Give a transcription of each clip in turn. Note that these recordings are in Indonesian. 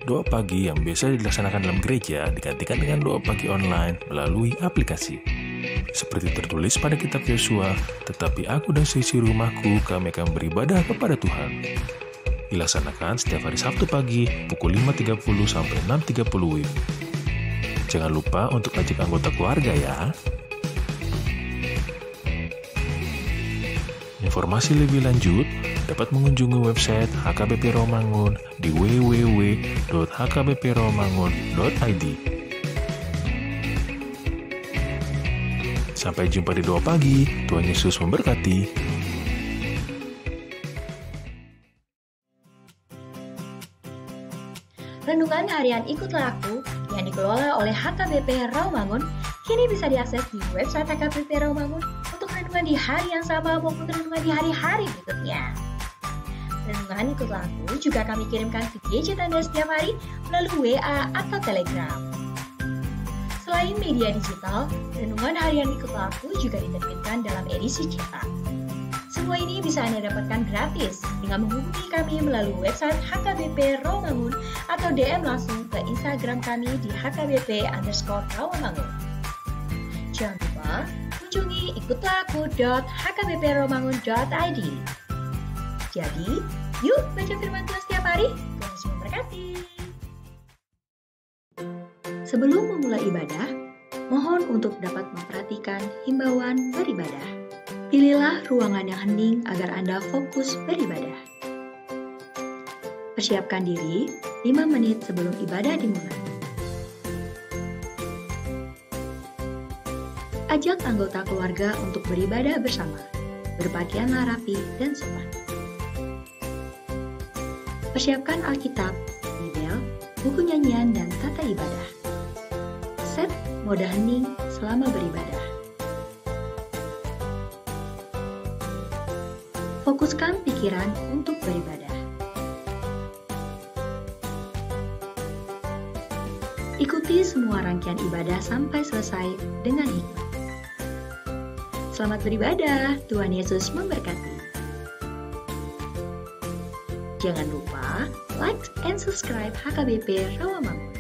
Doa pagi yang biasa dilaksanakan dalam gereja digantikan dengan doa pagi online melalui aplikasi. Seperti tertulis pada kitab Yosua, tetapi aku dan seisi rumahku kami akan beribadah kepada Tuhan. Dilaksanakan setiap hari Sabtu pagi pukul 5.30 sampai 6.30 WIB. Jangan lupa untuk ajak anggota keluarga ya. Informasi lebih lanjut dapat mengunjungi website HKBP Rawamangun di www.hkbprawamangun.id. Sampai jumpa di doa pagi. Tuhan Yesus memberkati. Renungan harian Ikutlah Aku yang dikelola oleh HKBP Rawamangun kini bisa diakses di website HKBP Rawamangun untuk renungan di hari yang sama maupun renungan di hari-hari berikutnya. Renungan Ikutlah Aku juga kami kirimkan ke gadget Anda setiap hari melalui WA atau Telegram. Selain media digital, renungan harian Ikutlah Aku juga diterbitkan dalam edisi cetak. Semua ini bisa Anda dapatkan gratis dengan menghubungi kami melalui website HKBP Rawamangun atau DM langsung ke Instagram kami di hkbp_rawamangun. Jangan lupa kunjungi ikutlahku.hkbprawamangun.id. Jadi, yuk baca firman Tuhan setiap hari. Tuhan Yesus memberkati. Sebelum memulai ibadah, mohon untuk dapat memperhatikan himbauan beribadah. Pilihlah ruangan yang hening agar Anda fokus beribadah. Persiapkan diri 5 menit sebelum ibadah dimulai. Ajak anggota keluarga untuk beribadah bersama. Berpakaianlah rapi dan sopan. Persiapkan Alkitab, Bibel, buku nyanyian, dan tata ibadah. Set mode hening selama beribadah. Fokuskan pikiran untuk beribadah. Ikuti semua rangkaian ibadah sampai selesai dengan hikmat. Selamat beribadah, Tuhan Yesus memberkati. Jangan lupa like and subscribe HKBP Rawamangun.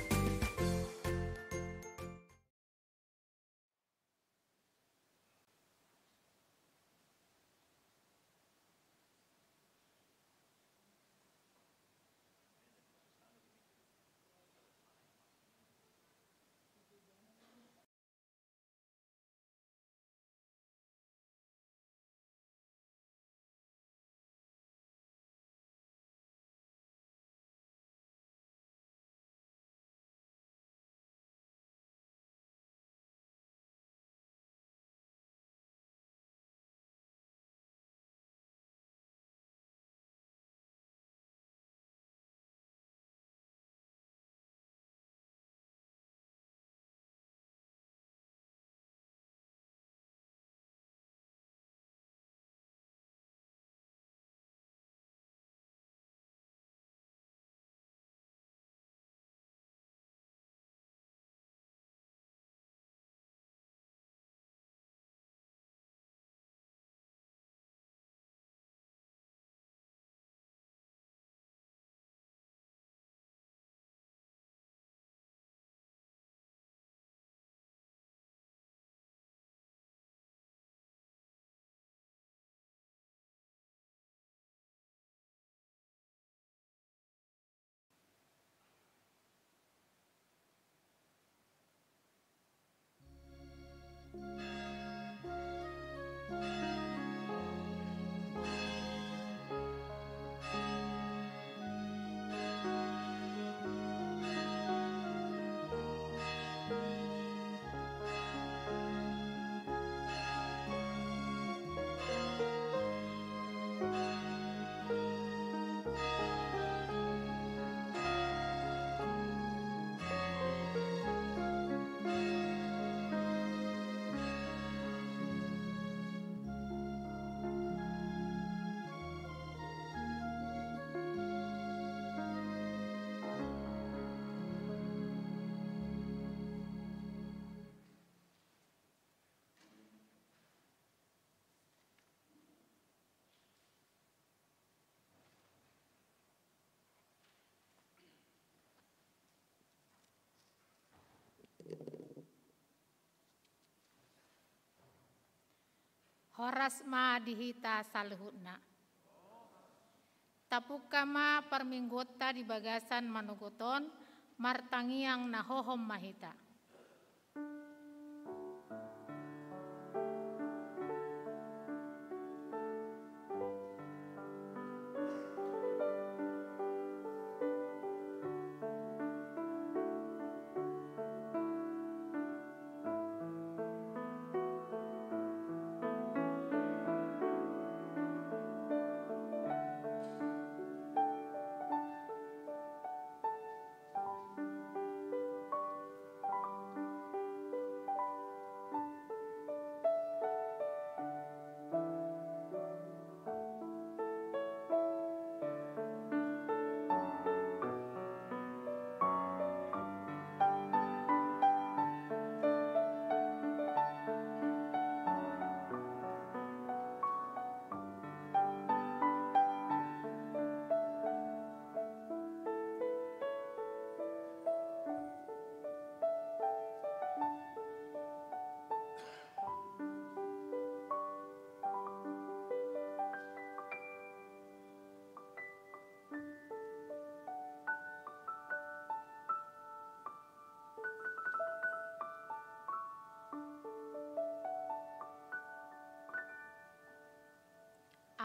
Horasma dihita salhutna. Tapukama perminggota di bagasan manugoton, martangiang nahohom mahita.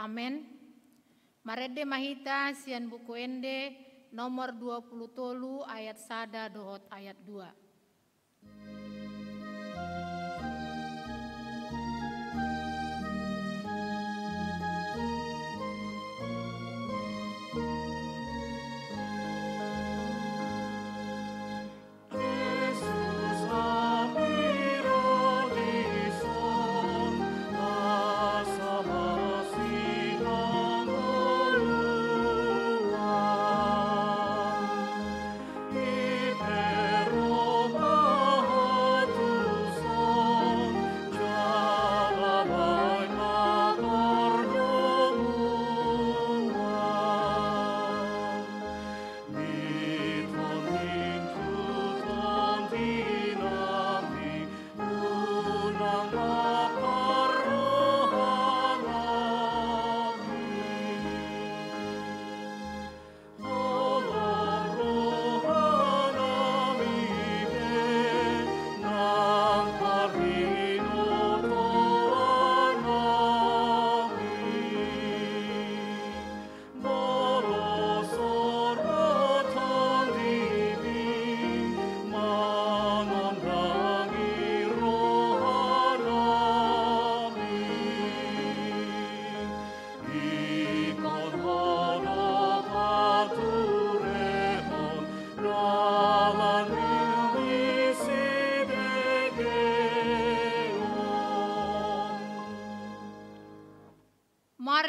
Amen. Marede mahita sian buku ende nomor 20 ayat 1 dohot ayat 2.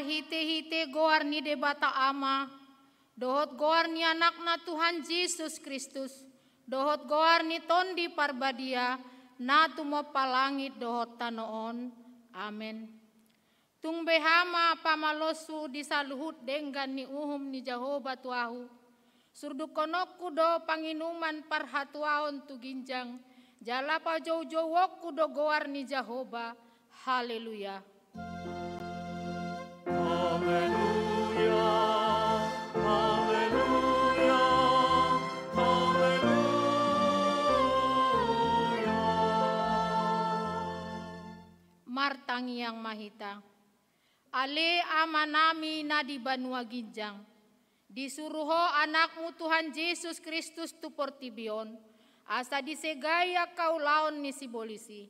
Hite-hite goar ni debata ama, dohot goar ni anakna Tuhan Yesus Kristus, dohot goar ni tondi parbadia, na tumo palangit dohot tanoon. Amen. Tung behama pamalosu disaluhut denggan ni uhum ni Jehovah tuahu, surdukonokku do panginuman parhatuaon tu ginjang, jalapa jauh-jauhku do goar ni Jehovah. Haleluya. Haleluya, haleluya, haleluya. Martangi yang mahita, ale amanami na di banua ginjang, disuruho anakmu Tuhan Yesus Kristus tu portibion, asa disegaya kau laon ni si bolisi,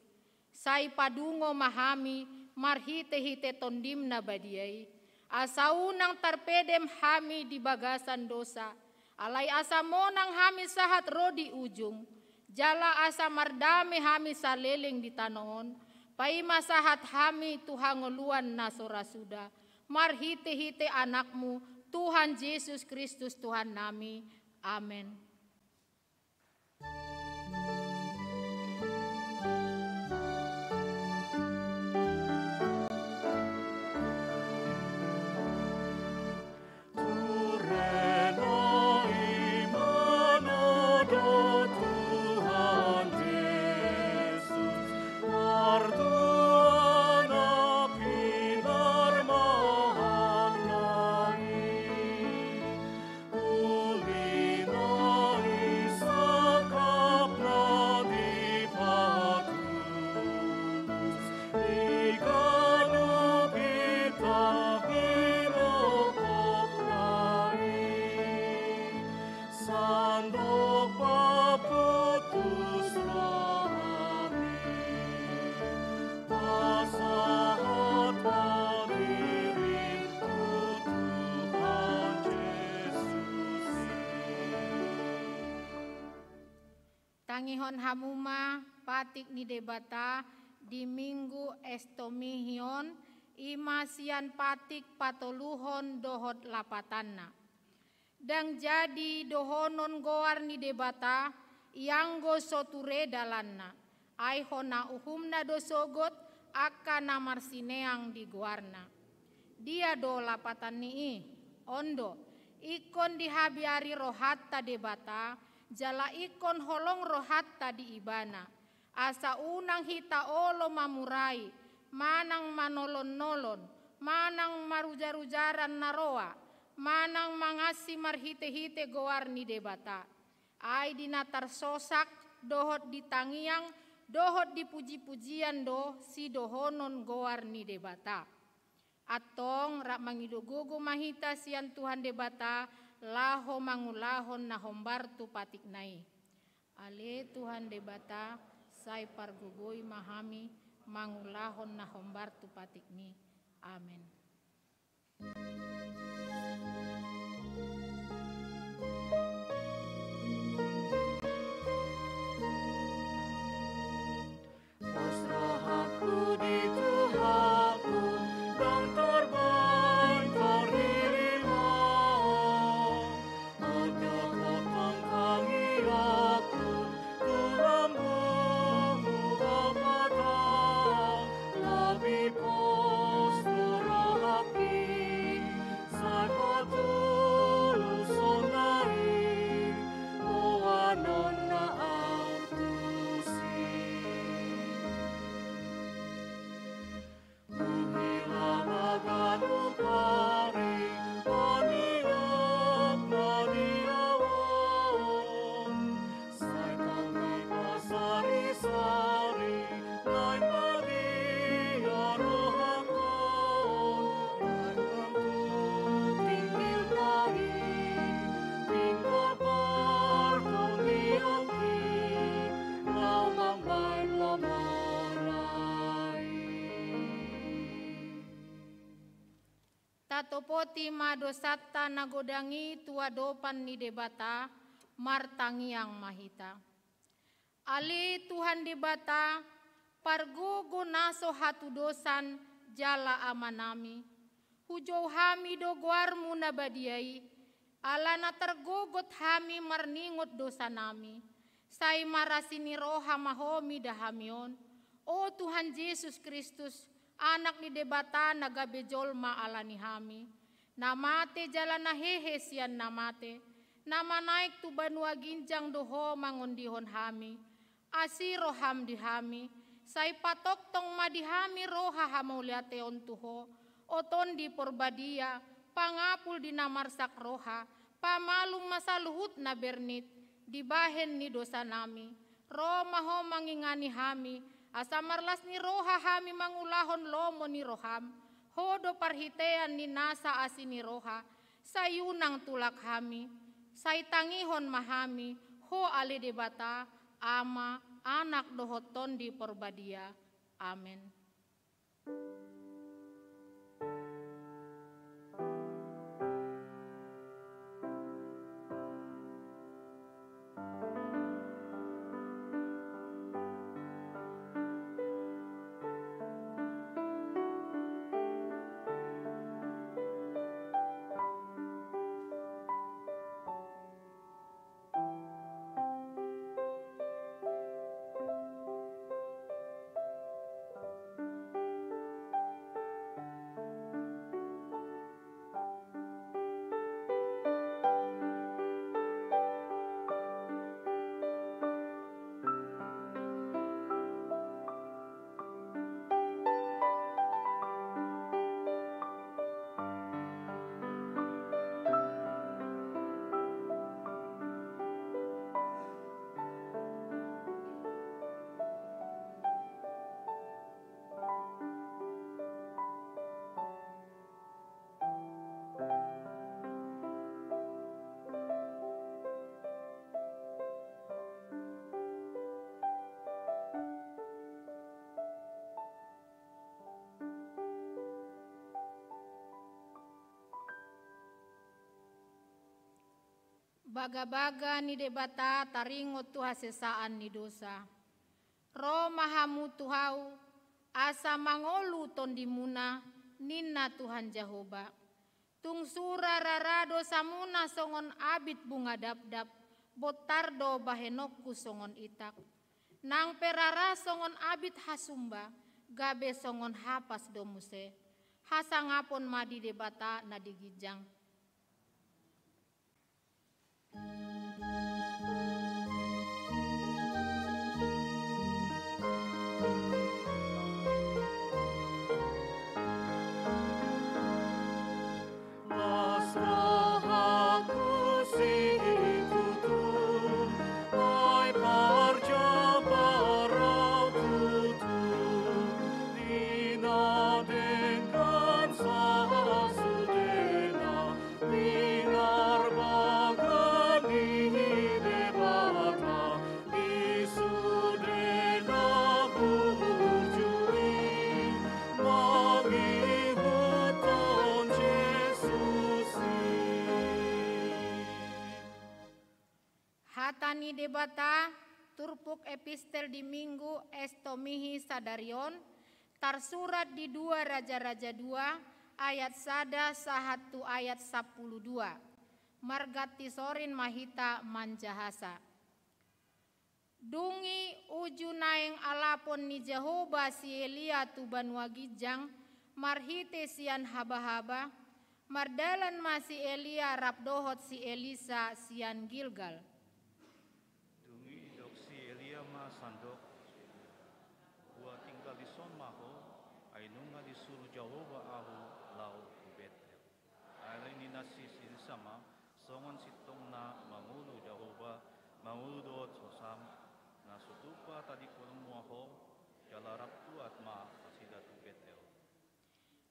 sai padungo mahami, marhite-hite tondim na badiai, asa unang tarpedem hami di bagasan dosa, alai asa monang hami sahat rodi ujung, jala asa mardame hami saleleng di tanoon, pai masahat hami tuhangoluan nasora suda, marhite-hite anakmu Tuhan Yesus Kristus Tuhan nami. Amen. Tuhan Yesus, Tangihon hamuma patik ni debata di minggu estomihion imasian patik patoluhon dohot lapatanna. Dang jadi dohonon goar ni debata ianggo soture dalanna. Aihona uhumna dosogot akka namar sineang di goarna. Dia do lapatan nii ondo ikon dihabiari rohatta debata jala ikon holong rohatta di ibana. Asa unang hita olo mamurai manang manolon-nolon manang marujar-ujaran naroa manang mangasi marhite-hite goar ni debata. Ai dinatar sosak dohot ditangiang dohot dipuji-pujian do si dohonon goar ni debata. Atong rak mangidugugu mahita sian Tuhan debata laho mangulahon na hombartu patik nai. Ale Tuhan debata sai pargugoi mahami mangulahon na hombartu patik ni. Amin. Pasrah aku di Tuhanku, dang terbentur dirimu. Ada ketangkangi aku, ku lambungmu kepada lebih postur haki. Saya patulus sonai, oanon na autusi. Uhilang aganu pari, maniak maniawon. Sai kami pasari-sari, lain madia rohakon. Lain bentuk tingkil kain, tinggal berkoniaki, lau mambai lomorai. Tatopoti madosatta nagodangi tua dopan ni debata martangiang mahita. Ali Tuhan debata pargogo naso hatu dosan jala amanami. Hujau hami do guarmu nabadiai. Alana tergogot hami marningot dosa nami. Sai marasini roha mahomi dahamion. O Tuhan Yesus Kristus, anak ni debata nagabejolma alani hami. Namate jalana hehe sian namate. Nama naik tu banua ginjang doho mangondihon hami. Asi roham dihami. Sai patok tong madihami roha hamauliateon tuho. Oton di porbadia. Pangapul di namarsak roha. Pamalung masaluhut na bernit. Dibahen ni dosa nami. Roma ho mangingani hami. Asa marlas ni roha hami mangulahon lomo ni roham. Hodo parhitean ni nasa asini roha. Sayunang tulak hami. Say tangihon mahami. Ho ale debata. Ama anak dohoton di porbadia. Amin. Baga-baga ni debata taringot tu hasesaan ni dosa. Ro mahamu tuhau asa mangolu tondimuna ninna Tuhan Jehoba. Tung sura rarado samuna songon abit bunga dap-dap. Botardo bahenokku songon itak. Nang perara songon abit hasumba. Gabe songon hapas domuse. Hasangapon madi debata nadigijang. Hatani debata turpuk epistel di minggu estomihi sadarion tersurat di 2 Raja-Raja 2 ayat 1 sahatu ayat 12 margati sorin mahita manjahasa. Dungi uju naeng alapon ni Jehoba si Elia tu banwagijang marhite sian haba-haba mardalan masih Elia rapdohot si Elisa sian Gilgal. Sandok gua tinggal di son maho ay nunga disuruh Jehovah ahu lau ku Betel alay ni nasi sama songon sitong na mangulu Jehovah mangulu doot sosam na sutupa tadi kulong muaho jalarap tu at ma asida tu Betel.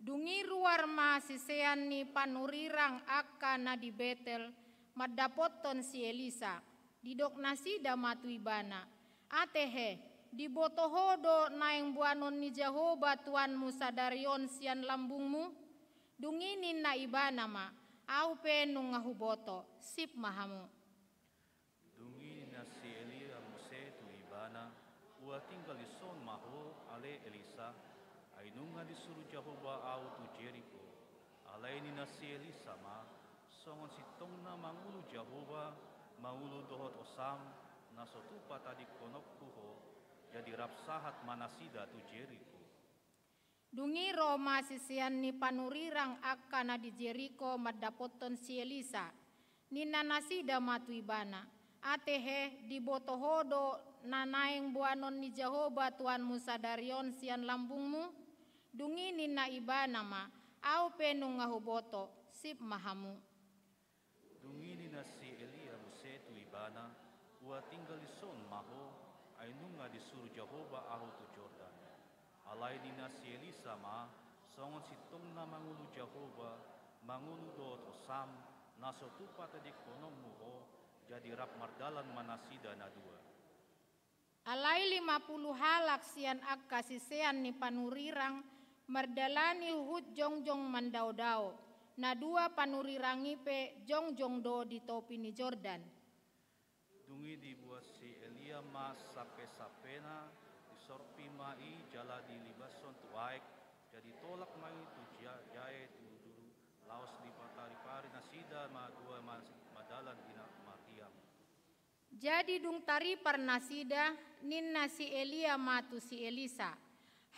Dungi ruar ma sisean ni panurirang akka na di Betel madapoton si Elisa didok nasi damatuibana. Atehe di botohodo naeng buanon ni Jehoba tuanmu sadarion sian lambungmu dunginin na ibana ma au penung ngahuboto sip mahamu. Dunginin na si Elia muse tu ibana ua tinggal di son maho ale Elisa ay nunga disuruh Jehoba au tu Jericho alay ni na si Elisa ma songon sitong na mangulu Jehoba mangulu dohot osam na sotupa tadi konokku ho jadi rapsahat manasida tu Jericho. Dungi Roma sisian ni panurirang akka na di Jericho madapoton si Elisa nina nasida matuibana atehe di botohodo nanaeng buanon ni Jehoba tuanmu sadarion sian lambungmu dungi nina ibana ma au penung ngahuboto sip mahamu. Dungi nina si Elia muse tu ibana ua tinggal di son maho ay nunga disuruh Jehoba ahu tu Jordan. Alay nina si Elisa ma songon sitong na mangulu Jehoba mangulu doot osam na sotupa tadi konong muho jadi rap mardalan manasida na dua. Alay 50 halak sian akka sisean ni panurirang mardalani hut jongjong mandaudao na 2 panurirangi pe jongjong do di topi ni Jordan. Dungi dibuat si Elia ma sape-sapena disorpi mai jala di libason tu aik jadi tolak mai tu jae tu dulu laos di patari pari nasida ma 2 madalan ina Mariam. Jadi dung tari parnasida ninna si Elia matu si Elisa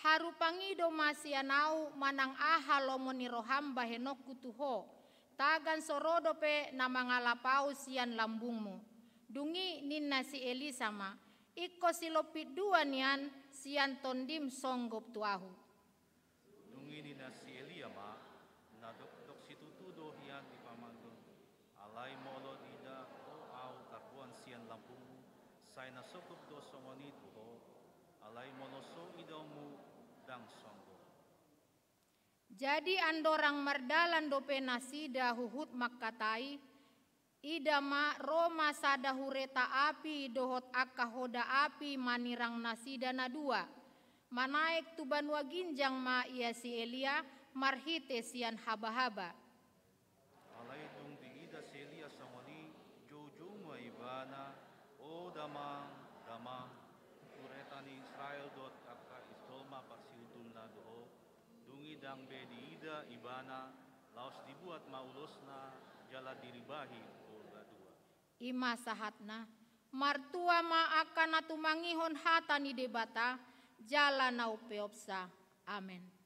harupangido masianau manang aha lomoni rohamba henokku tuho tagan sorodo pe na mangalapau sian lambungmu. Dungi ninna si Elisa ma iko silopit 2 nian sian tondim songgop tuahu. Dungi nina si Elia ma na dok situtudo hian di pamanggon alay molo dida o au takuan sian lampumu say nasokop do songoni tuho alay monoso idomu dang songgo. Jadi andorang mardalan dope nasida huhut makatai idama Roma sada hureta api dohot akka hoda api manirang nasida na 2 manaik tuban waginjang ma ia si Elia marhite sian haba-haba. Alay dung di ida si Elia songoni jojo ibana, o damang, kuretani Israel dot kakka istolma paksiudul na doho, dungidang bediida ibana, laos dibuat maulosna, jala diribahi o ladua. Ima sahatna, martua ma akan natumangihon hata ni debata, jala na upeopsa. Amen.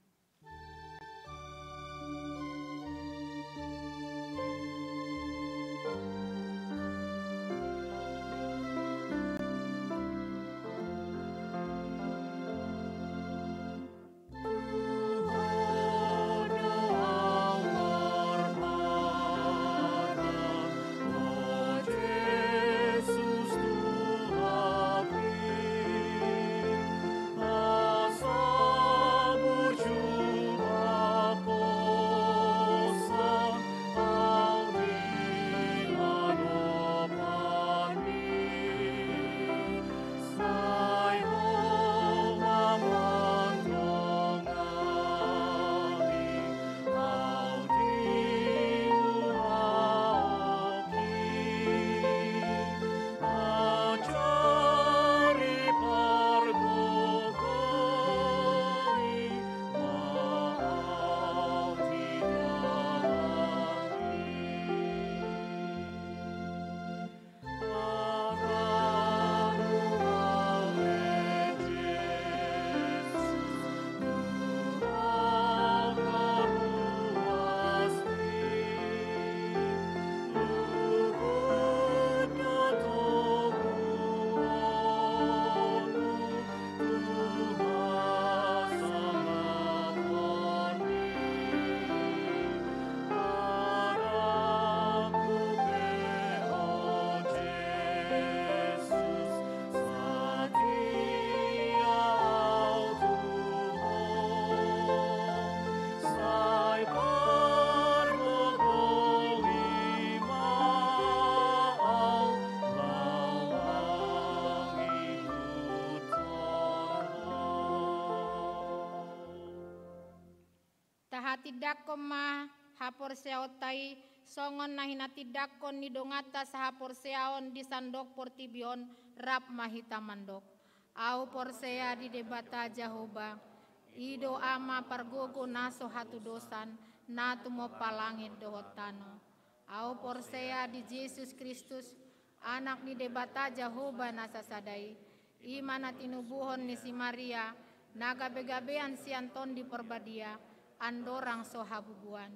Tidakon ma hapor seotai songon nahina tidakon ni dongata sa hapor seaon di sandok portibion rap mahita mandok. Au porsea di debata Jahoba ido ama pargogo naso hatu dosan natu mo palangit dohotano. Au porsea di Yesus Kristus anak ni debata Jahoba nasa sadai imana tinubuhon ni si Maria naga begabean si Anton di perbadia andorang sohabubuan.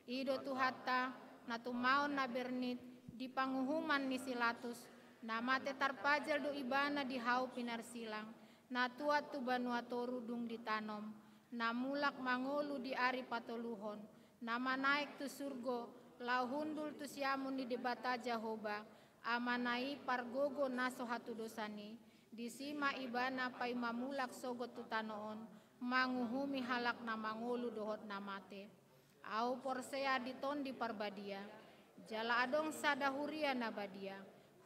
Ido tuhata natumaon na bernit di panguhuman ni Silatus na mate tarpajal do ibana di hau pinarsilang na tuat tu banua torudung ditanom na mulak mangolu di ari patoluhon na manaik tu surgo lau hundul tu siamun di debata Jahoba amanai pargogo naso hatu dosani disima ibana pai mamulak sogot tu tanoon manguhumi halak na mangulu dohot na mate. Au porsea diton di parbadia. Jala adong sada huria nabadia.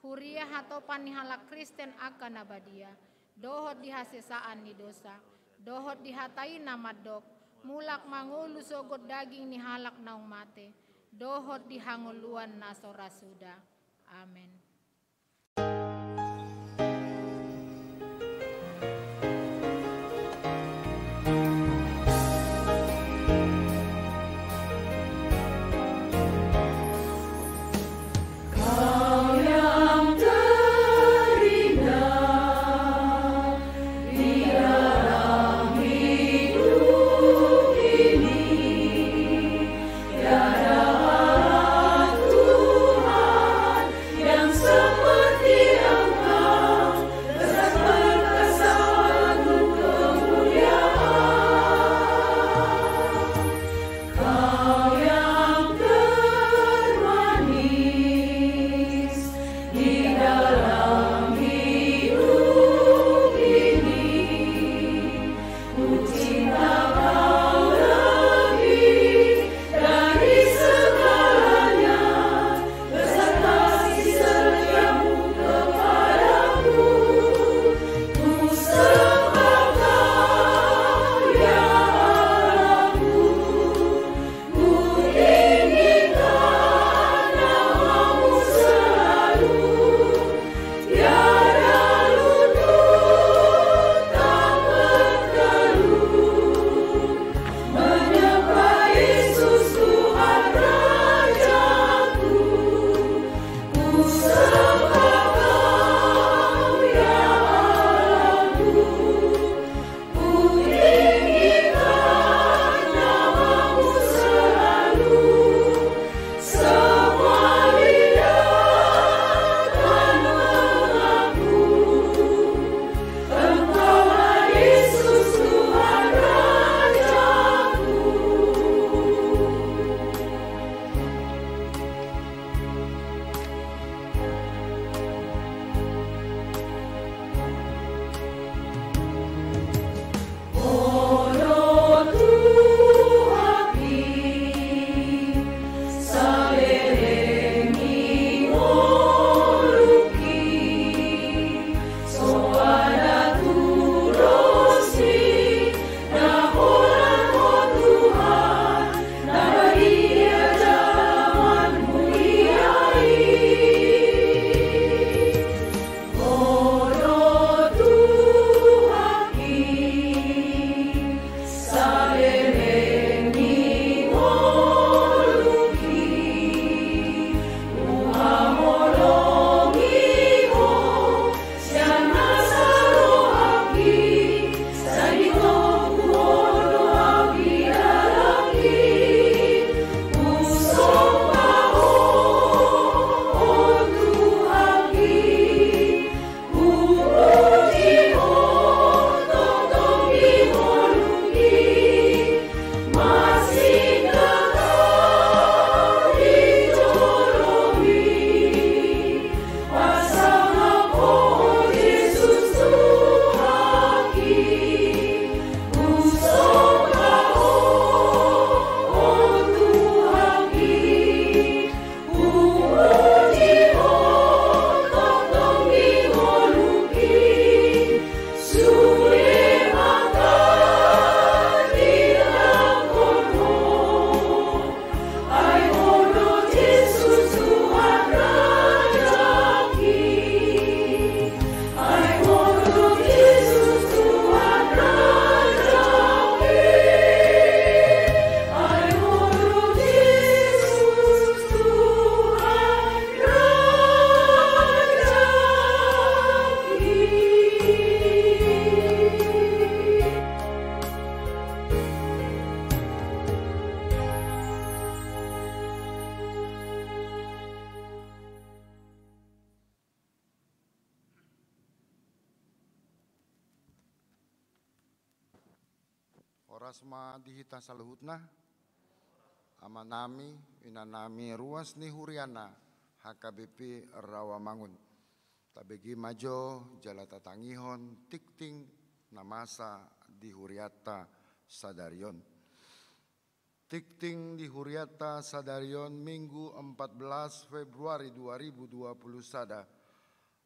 Huria hatopan ni halak Kristen akan nabadia. Dohot di hasesaan ni dosa. Dohot di hatai na madok. Mulak mangulu sogot daging ni halak naung mate. Dohot di hanguluan na sorasuda. Amen. Yang Orasma dihita saluhutna, amanami inanami ruas ni Huriana HKBP Rawamangun. Tabegi majo jala tatangihon tikting namasa di Huriata Sadarion. Tikting di Huriata Sadarion Minggu 14 Februari 2020 sada.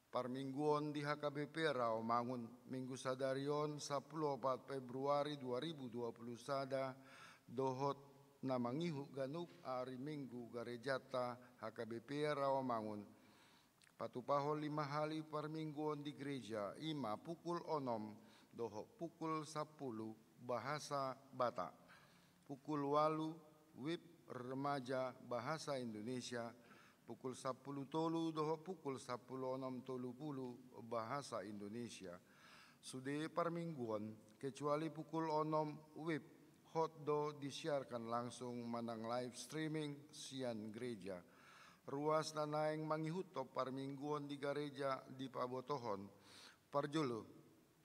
Parmingguon di HKBP Rawamangun Minggu Sadarion 14 Februari 2020 sada. Dohot namangihu ganup ari Minggu garejata HKBP Rawamangun. Patupaho 5 hari parmingguon di gereja ima pukul 6 dohot pukul 10 bahasa Batak. Pukul 8 WIB remaja bahasa Indonesia, pukul 10 tolu doho pukul 10 6 tolu pulu bahasa Indonesia. Sudah parmingguan kecuali pukul 6 WIB hotdo disiarkan langsung manang live streaming sian gereja. Ruas nanaeng mangihuto parmingguan di gereja di Pabotohon. Parjolo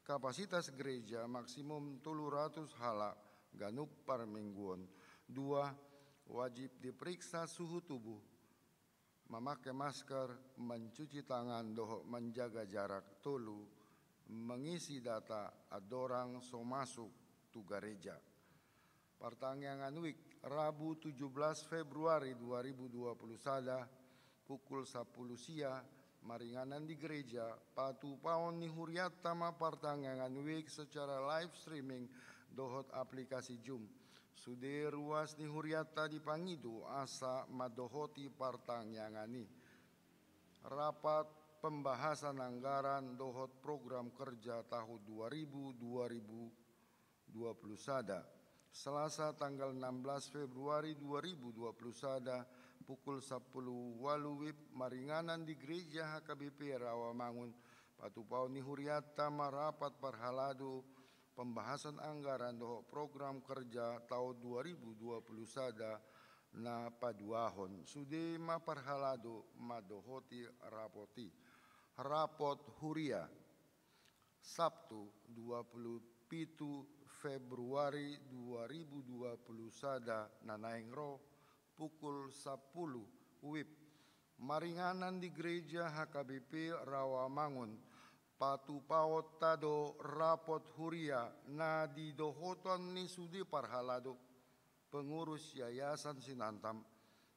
kapasitas gereja maksimum 300 halak ganup parmingguan. 2. Wajib diperiksa suhu tubuh, memakai masker, mencuci tangan, doho menjaga jarak. 3. Mengisi data adorang so masuk tu gereja. Pertanyaan week Rabu 17 Februari 2020 sada pukul 10 sia maringanan di gereja patu paon ni Huriata ma pertanyaan week secara live streaming dohot aplikasi Zoom. Sudah ruas ni Huriata dipangidu asa madohoti partangyangan. Rapat pembahasan anggaran dohot program kerja tahun 2020 sada. Selasa tanggal 16 Februari 2020 sada pukul 10 WIB maringanan di gereja HKBP Rawamangun. Patupau ni Huriata marapat parhalado pembahasan anggaran doho program kerja tahun 2020 sada na paduahon. Sudah maparhalado madohoti rapoti. Rapot Huria Sabtu 27 Februari 2020 sada nanaengro pukul 10 WIB maringanan di gereja HKBP Rawamangun. Patu paot tado rapot Huria na didohoton ni sudi parhalado pengurus yayasan Sinantam,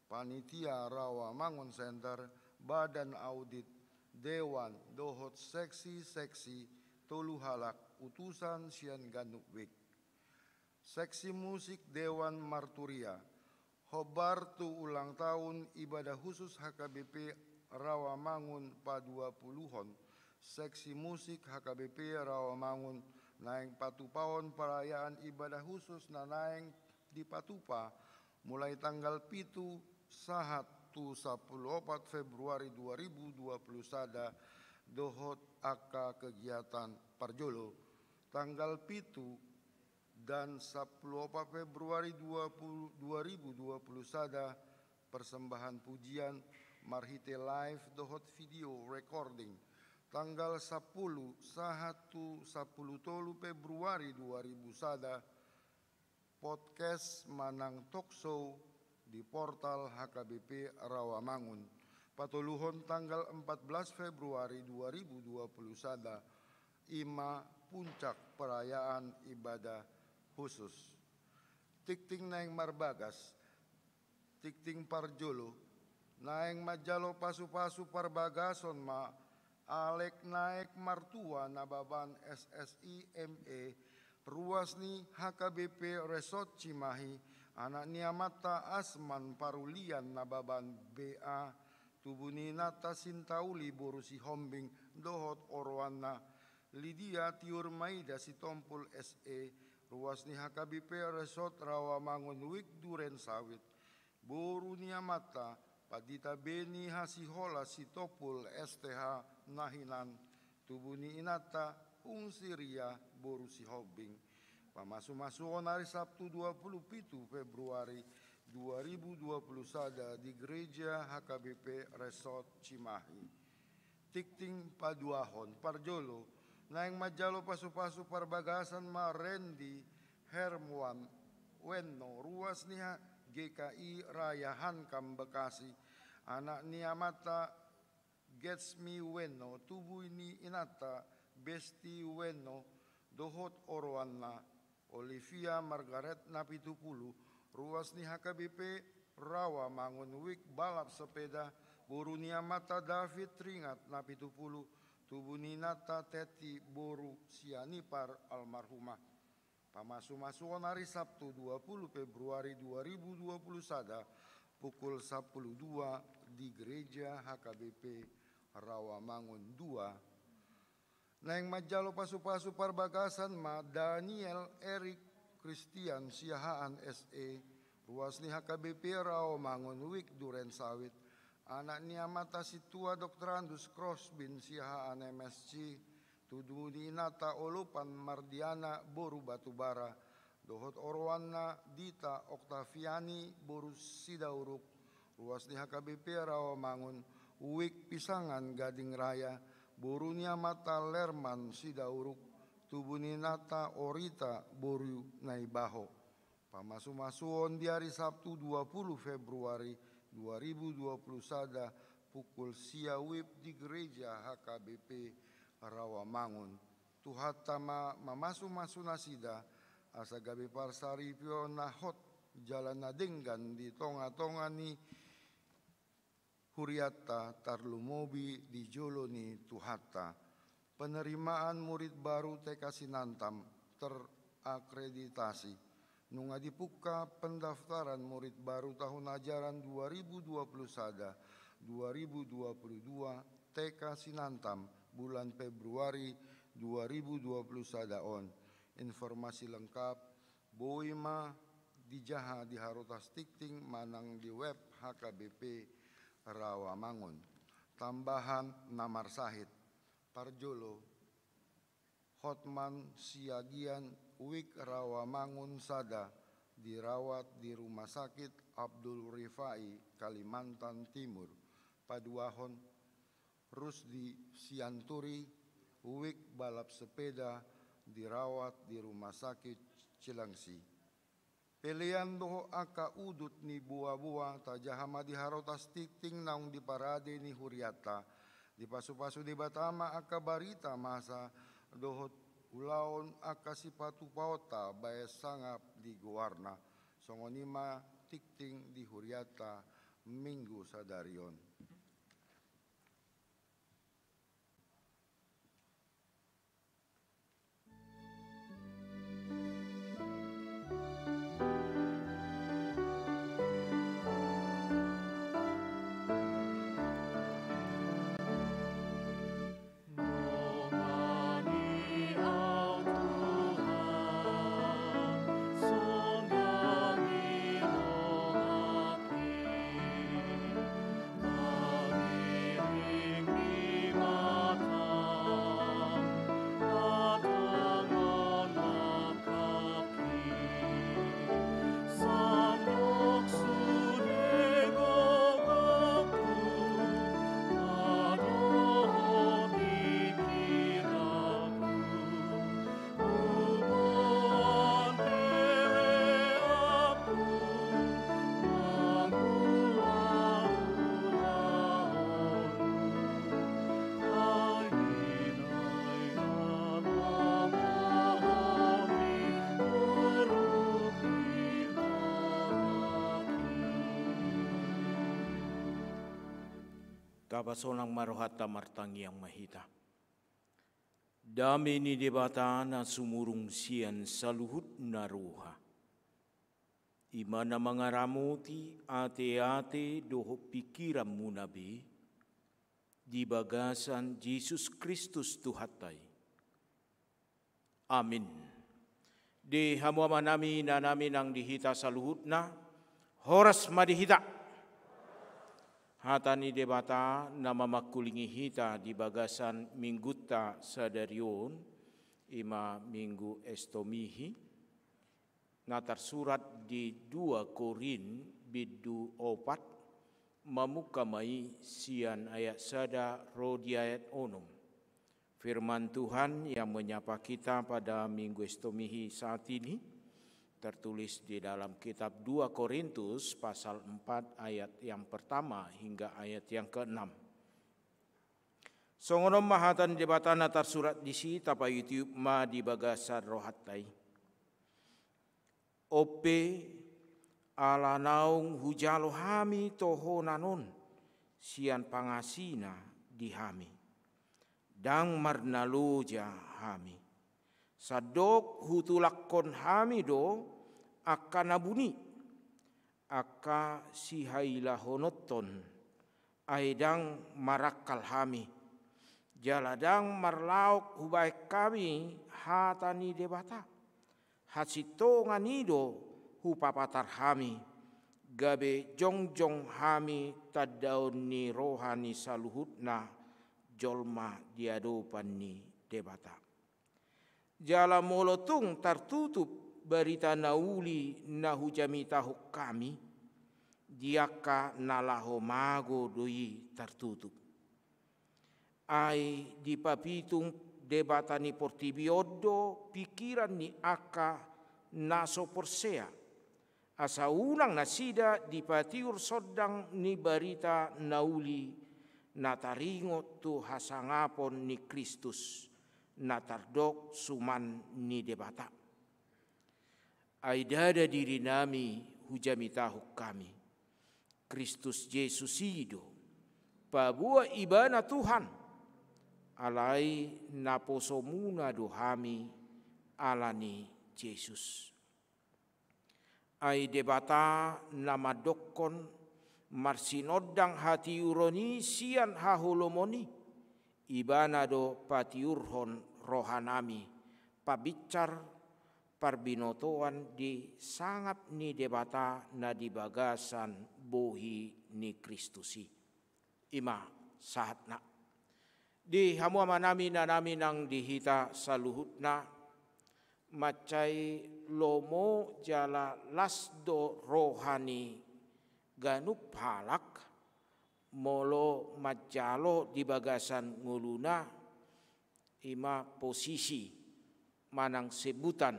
panitia Rawamangun Center, badan audit, dewan, dohot seksi-seksi, tolu halak, utusan sian ganuk wik. Seksi musik Dewan Marturia, hobar tu ulang tahun ibadah khusus HKBP Rawamangun pa-20-hon. Seksi musik HKBP Rawamangun naeng patupahon perayaan ibadah khusus na naeng di Patupa mulai tanggal 7 sahat tu 14 Februari 2020 sada dohot aka kegiatan parjolo tanggal 7 dan 14 Februari 2020 sada persembahan pujian marhite live dohot video recording. Tanggal 10 sahatu 10 tolu Februari 2000 sada podcast manang talk show di portal HKBP Rawamangun. Patuluhon tanggal 14 Februari 2020 sada ima puncak perayaan ibadah khusus. Tikting naeng marbagas, tikting parjolo, naeng majalo pasu-pasu parbagason ma alek naik martua nababan SSI ME ruas ni HKBP Resort Cimahi anak niamata Asman Parulian nababan BA tubuni nata Sintauli Borusi Hombing dohot Orwana Lydia Tiur Maida Sitompul SE ruas ni HKBP Resort Rawamangun Wik Duren Sawit boru niamata Padita Beni Hasihola Sitopul STH Nahinan tubuni inata Ungsiria Borusi Hobbing. Pamasu-masuon hari Sabtu 27 Februari 2020 sada di gereja HKBP Resort Cimahi. Tikting paduahon parjolo naeng majalo pasu-pasu parbagasan ma Randy Hermuan Wenno, ruas niha GKI Raya Hankam Bekasi, anak niamata Getsmi Wenno, tubuh ini inata Besti Wenno, dohot Orwanna, Olivia Margaret Napitupulu, ruas ni HKBP Rawa Mangun Wik balap sepeda, boru niamata David Ringat Napitupulu, tubuh ninata Teti Boru Sianipar almarhumah. Pamasu-masuan hari Sabtu 20 Februari 2021 pukul 12 di Gereja HKBP Rawamangun 2. Neng majalo pasu-pasu parbagasan ma Daniel Erik Christian Siahaan SE, ruas ni HKBP Rawamangun Wik Duren Sawit, anak niamata situa Dr. Andus Crossbin Siahaan MSC, tuduh dinata Olupan Mardiana Boru Batubara, dohot Orwanna Dita Oktaviani Boru Sidauruk, ruas di HKBP Rawamangun Uwik Pisangan Gading Raya, boru niamata Lerman Sidauruk, tubuh ninata Orita Boru Naibaho. Pamasu-masuon di hari Sabtu 20 Februari 2021 pukul siawib di Gereja HKBP Rawamangun. Tuhatama mamasu-masu nasida asa gabi parsari pio nahot jalan nadenggan di tonga-tonga ni Huriata Tarlumobi di Joloni Tuhata. Penerimaan murid baru TK Sinantam terakreditasi. Nunga dibuka pendaftaran murid baru tahun ajaran 2021-2022 TK Sinantam bulan Februari 2021 on. Informasi lengkap Boima dijaha di Harotas Tikting manang di web HKBP Rawamangun. Tambahan Namar Sahid Parjolo Hotman Siagian Wik Rawamangun Sada dirawat di Rumah Sakit Abdul Rifai Kalimantan Timur. Paduahon Rusdi Sianturi Wik balap sepeda dirawat di Rumah Sakit Cilangsi. Pelian doho aka udut ni buah-buah tajahama di Harotas Tikting naung di parade ni Huriata. Di pasu-pasu di Batama aka barita masa dohot ulaon aka sipatu paota bae sangap di Guarna. Songonima Tikting di Huriata Minggu sadarion. Kapasonang marohata martangi yang mahita. Dami ni debata na sumurung sian saluhut naruha. Imana mangaramuti ate-ate doho pikiran munabi di bagasan Yesus Kristus Tuhatai. Amin. Di hamuama nami na namin ang dihita saluhut na horas madihita. Hatani debata nama makulingi hita di bagasan mingguta sadarion ima minggu estomihi natar surat di 2 Korin bidu 4 mamukamai sian ayat sada rodi ayat onum. Firman Tuhan yang menyapa kita pada minggu estomihi saat ini tertulis di dalam kitab 2 Korintus pasal 4 ayat yang pertama hingga ayat yang ke-6. Songonom mahatan debatana tersurat di si tapa YouTube ma di bagasan rohatai. Ope ala naung hujalo hami toho nanon sian pangasina di hami. Dang marnaloja hami. Sadok hutulakon hami do aka nabuni aka sihaila honoton aidang marakal hami jaladang marlauk hubaik kami hatani debata hasito nganido hupapatar hami gabe jongjong hami tadaun ni rohani saluhutna jolma diadopan ni debata. Jala molotung tertutup berita nauli nahujami tahuk kami diaka nalaho mago doi tertutup. Ai dipapitung debatani portibiodo pikiran ni aka naso porsea. Asa ulang nasida dipatiur sodang ni berita nauli nataringot tu hasangapon ni Kristus. Natardok suman ni debata. Aidada diri nami hujami tahuk kami. Kristus Yesus hidup. Pabua ibana Tuhan. Alai naposomuna dohami alani Yesus. Ai debata nama dokon marsinodang hati uroni sian hahulomoni. Ibana do patiurhon rohanami pabicar parbinotoan di sangap ni debata na di bagasan bohi ni Kristusi. Ima sahatna. Di hamuama nami na namin ang dihita saluhutna macay lomo jala lasdo rohani ganup halak molo majalo di bagasan nguluna ima posisi manang sebutan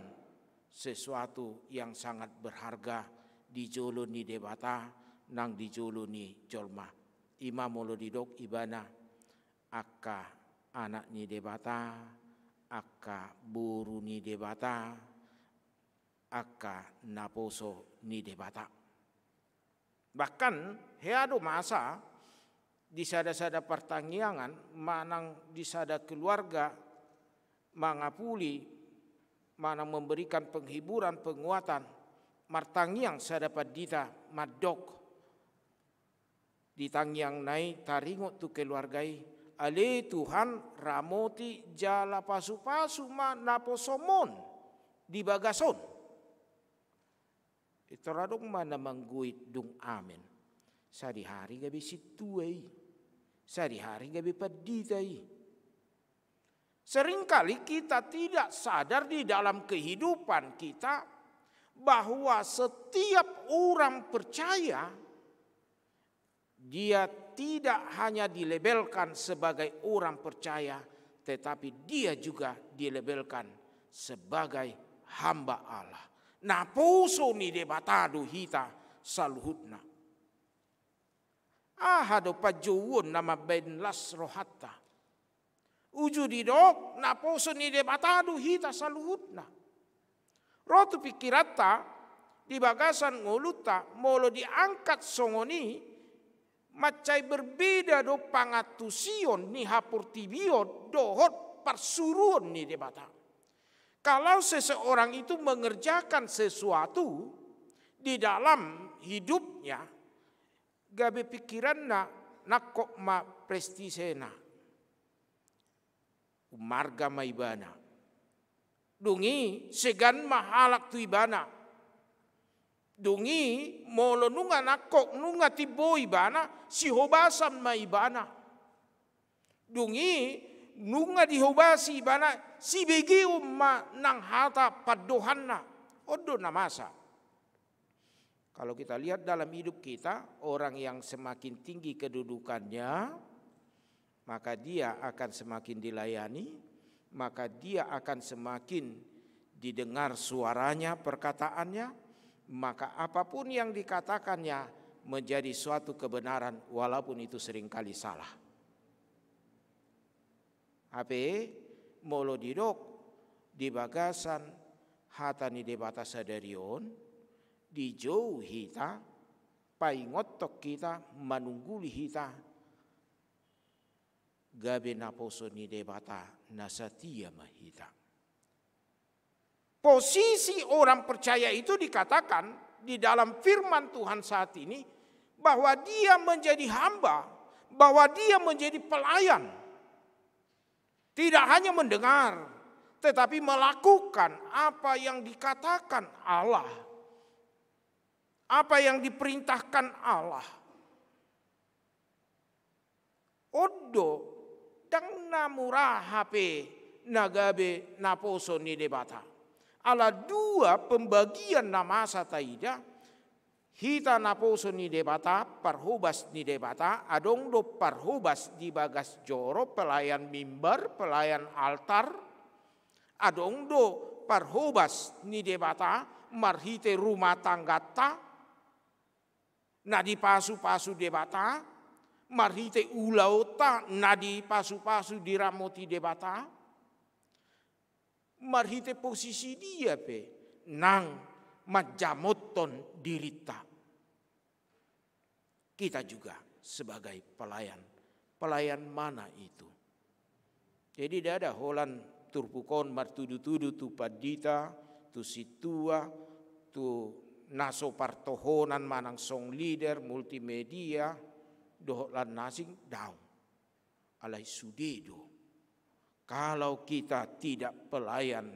sesuatu yang sangat berharga di jolo ni debata nang di jolo ni jolma. Ima molo didok ibana aka anak ni debata, aka buru ni debata, aka naposo ni debata. Bahkan heado masa di sada-sada pertanggiangan manang di sada keluarga mangapuli manang memberikan penghiburan penguatan martangiang sada padita madok ditangiang nai taringot tu keluargai ale Tuhan ramoti jala pasu-pasu ma naposomon di bagason itu radong mana mangguit dung amin sari hari gabi situai sehari-hari gabi paditai. Seringkali kita tidak sadar di dalam kehidupan kita bahwa setiap orang percaya dia tidak hanya dilabelkan sebagai orang percaya, tetapi dia juga dilabelkan sebagai hamba Allah. Naposo ni debatado hita saluhutna. Ahado pajuwon nama benlas rohatta. Uju didok naposo ni debatado hita saluhutna. Rotu pikirata di bagasan ngoluta molo diangkat songoni macai berbeda do pangatusion ni hapurtibio dohot persuruan ni debata. Kalau seseorang itu mengerjakan sesuatu di dalam hidupnya gabe pikiran nakok ma prestisena marga maibana dungi segan mahalak tu ibana dungi molo nunga nakok nunga tibo ibana si hobasan maibana dungi nunga dihobasi ibana si begi umma nang hata padohanna odo namasa. Kalau kita lihat dalam hidup kita, orang yang semakin tinggi kedudukannya, maka dia akan semakin dilayani, maka dia akan semakin didengar suaranya, perkataannya, maka apapun yang dikatakannya menjadi suatu kebenaran walaupun itu seringkali salah. Ape molo didok di bagasan hatani debata sadarion di jauh hita paingotok kita manungguli hita gabe naposo ni debata nasatia mahita. Posisi orang percaya itu dikatakan di dalam firman Tuhan saat ini bahwa dia menjadi hamba, bahwa dia menjadi pelayan. Tidak hanya mendengar, tetapi melakukan apa yang dikatakan Allah. Apa yang diperintahkan Allah. Odo dang namura HP nagabe naposo ni debata. Ala dua pembagian namasa taida. Hita naposo ni debata, parhubas ni debata, adong do parhubas di bagas joro, pelayan mimbar, pelayan altar, adong do parhubas ni debata, marhite rumah tanggata, nadi pasu-pasu debata, marhite ulauta, nadi pasu-pasu diramoti debata, marhite posisi dia pe, nang majamoton dirita. Kita juga sebagai pelayan. Pelayan mana itu? Jadi tidak ada holan turpukon martudu-tudu tu padita, tu situa, tu naso partohonan manang song leader, multimedia, dohlan nasing daun. Alai sudedo. Kalau kita tidak pelayan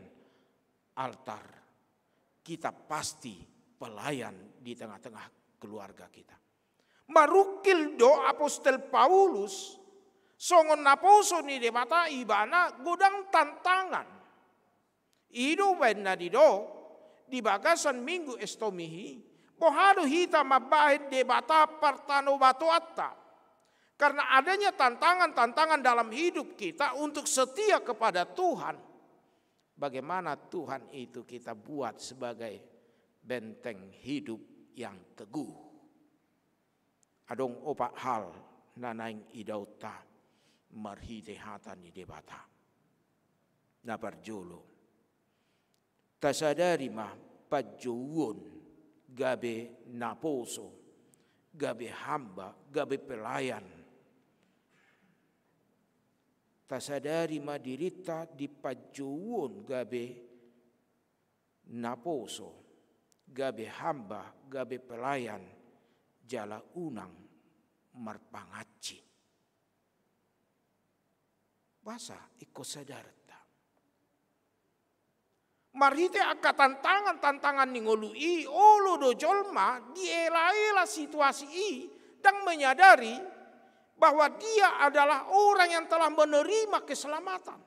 altar, kita pasti pelayan di tengah-tengah keluarga kita. Marukil do apostol Paulus songon naposo ni debata ibana godang tantangan. Ido wenna dido di bagasan minggu estomihi bohado hita mabahid debata partano batu atta. Karena adanya tantangan-tantangan dalam hidup kita untuk setia kepada Tuhan. Bagaimana Tuhan itu kita buat sebagai benteng hidup yang teguh. Adong opak hal nanaing idauta marhite hata ni debata. Naparjolo. Tasadari mah pajuun gabe naposo, gabe hamba, gabe pelayan. Tasadari mah dirita di pajuun gabe naposo, gabe hamba, gabe pelayan, jala unang marpangaci. Basa iko sadarta. Marite aka tantangan ningolui olo do jolma diela-ela situasi i dan menyadari bahwa dia adalah orang yang telah menerima keselamatan.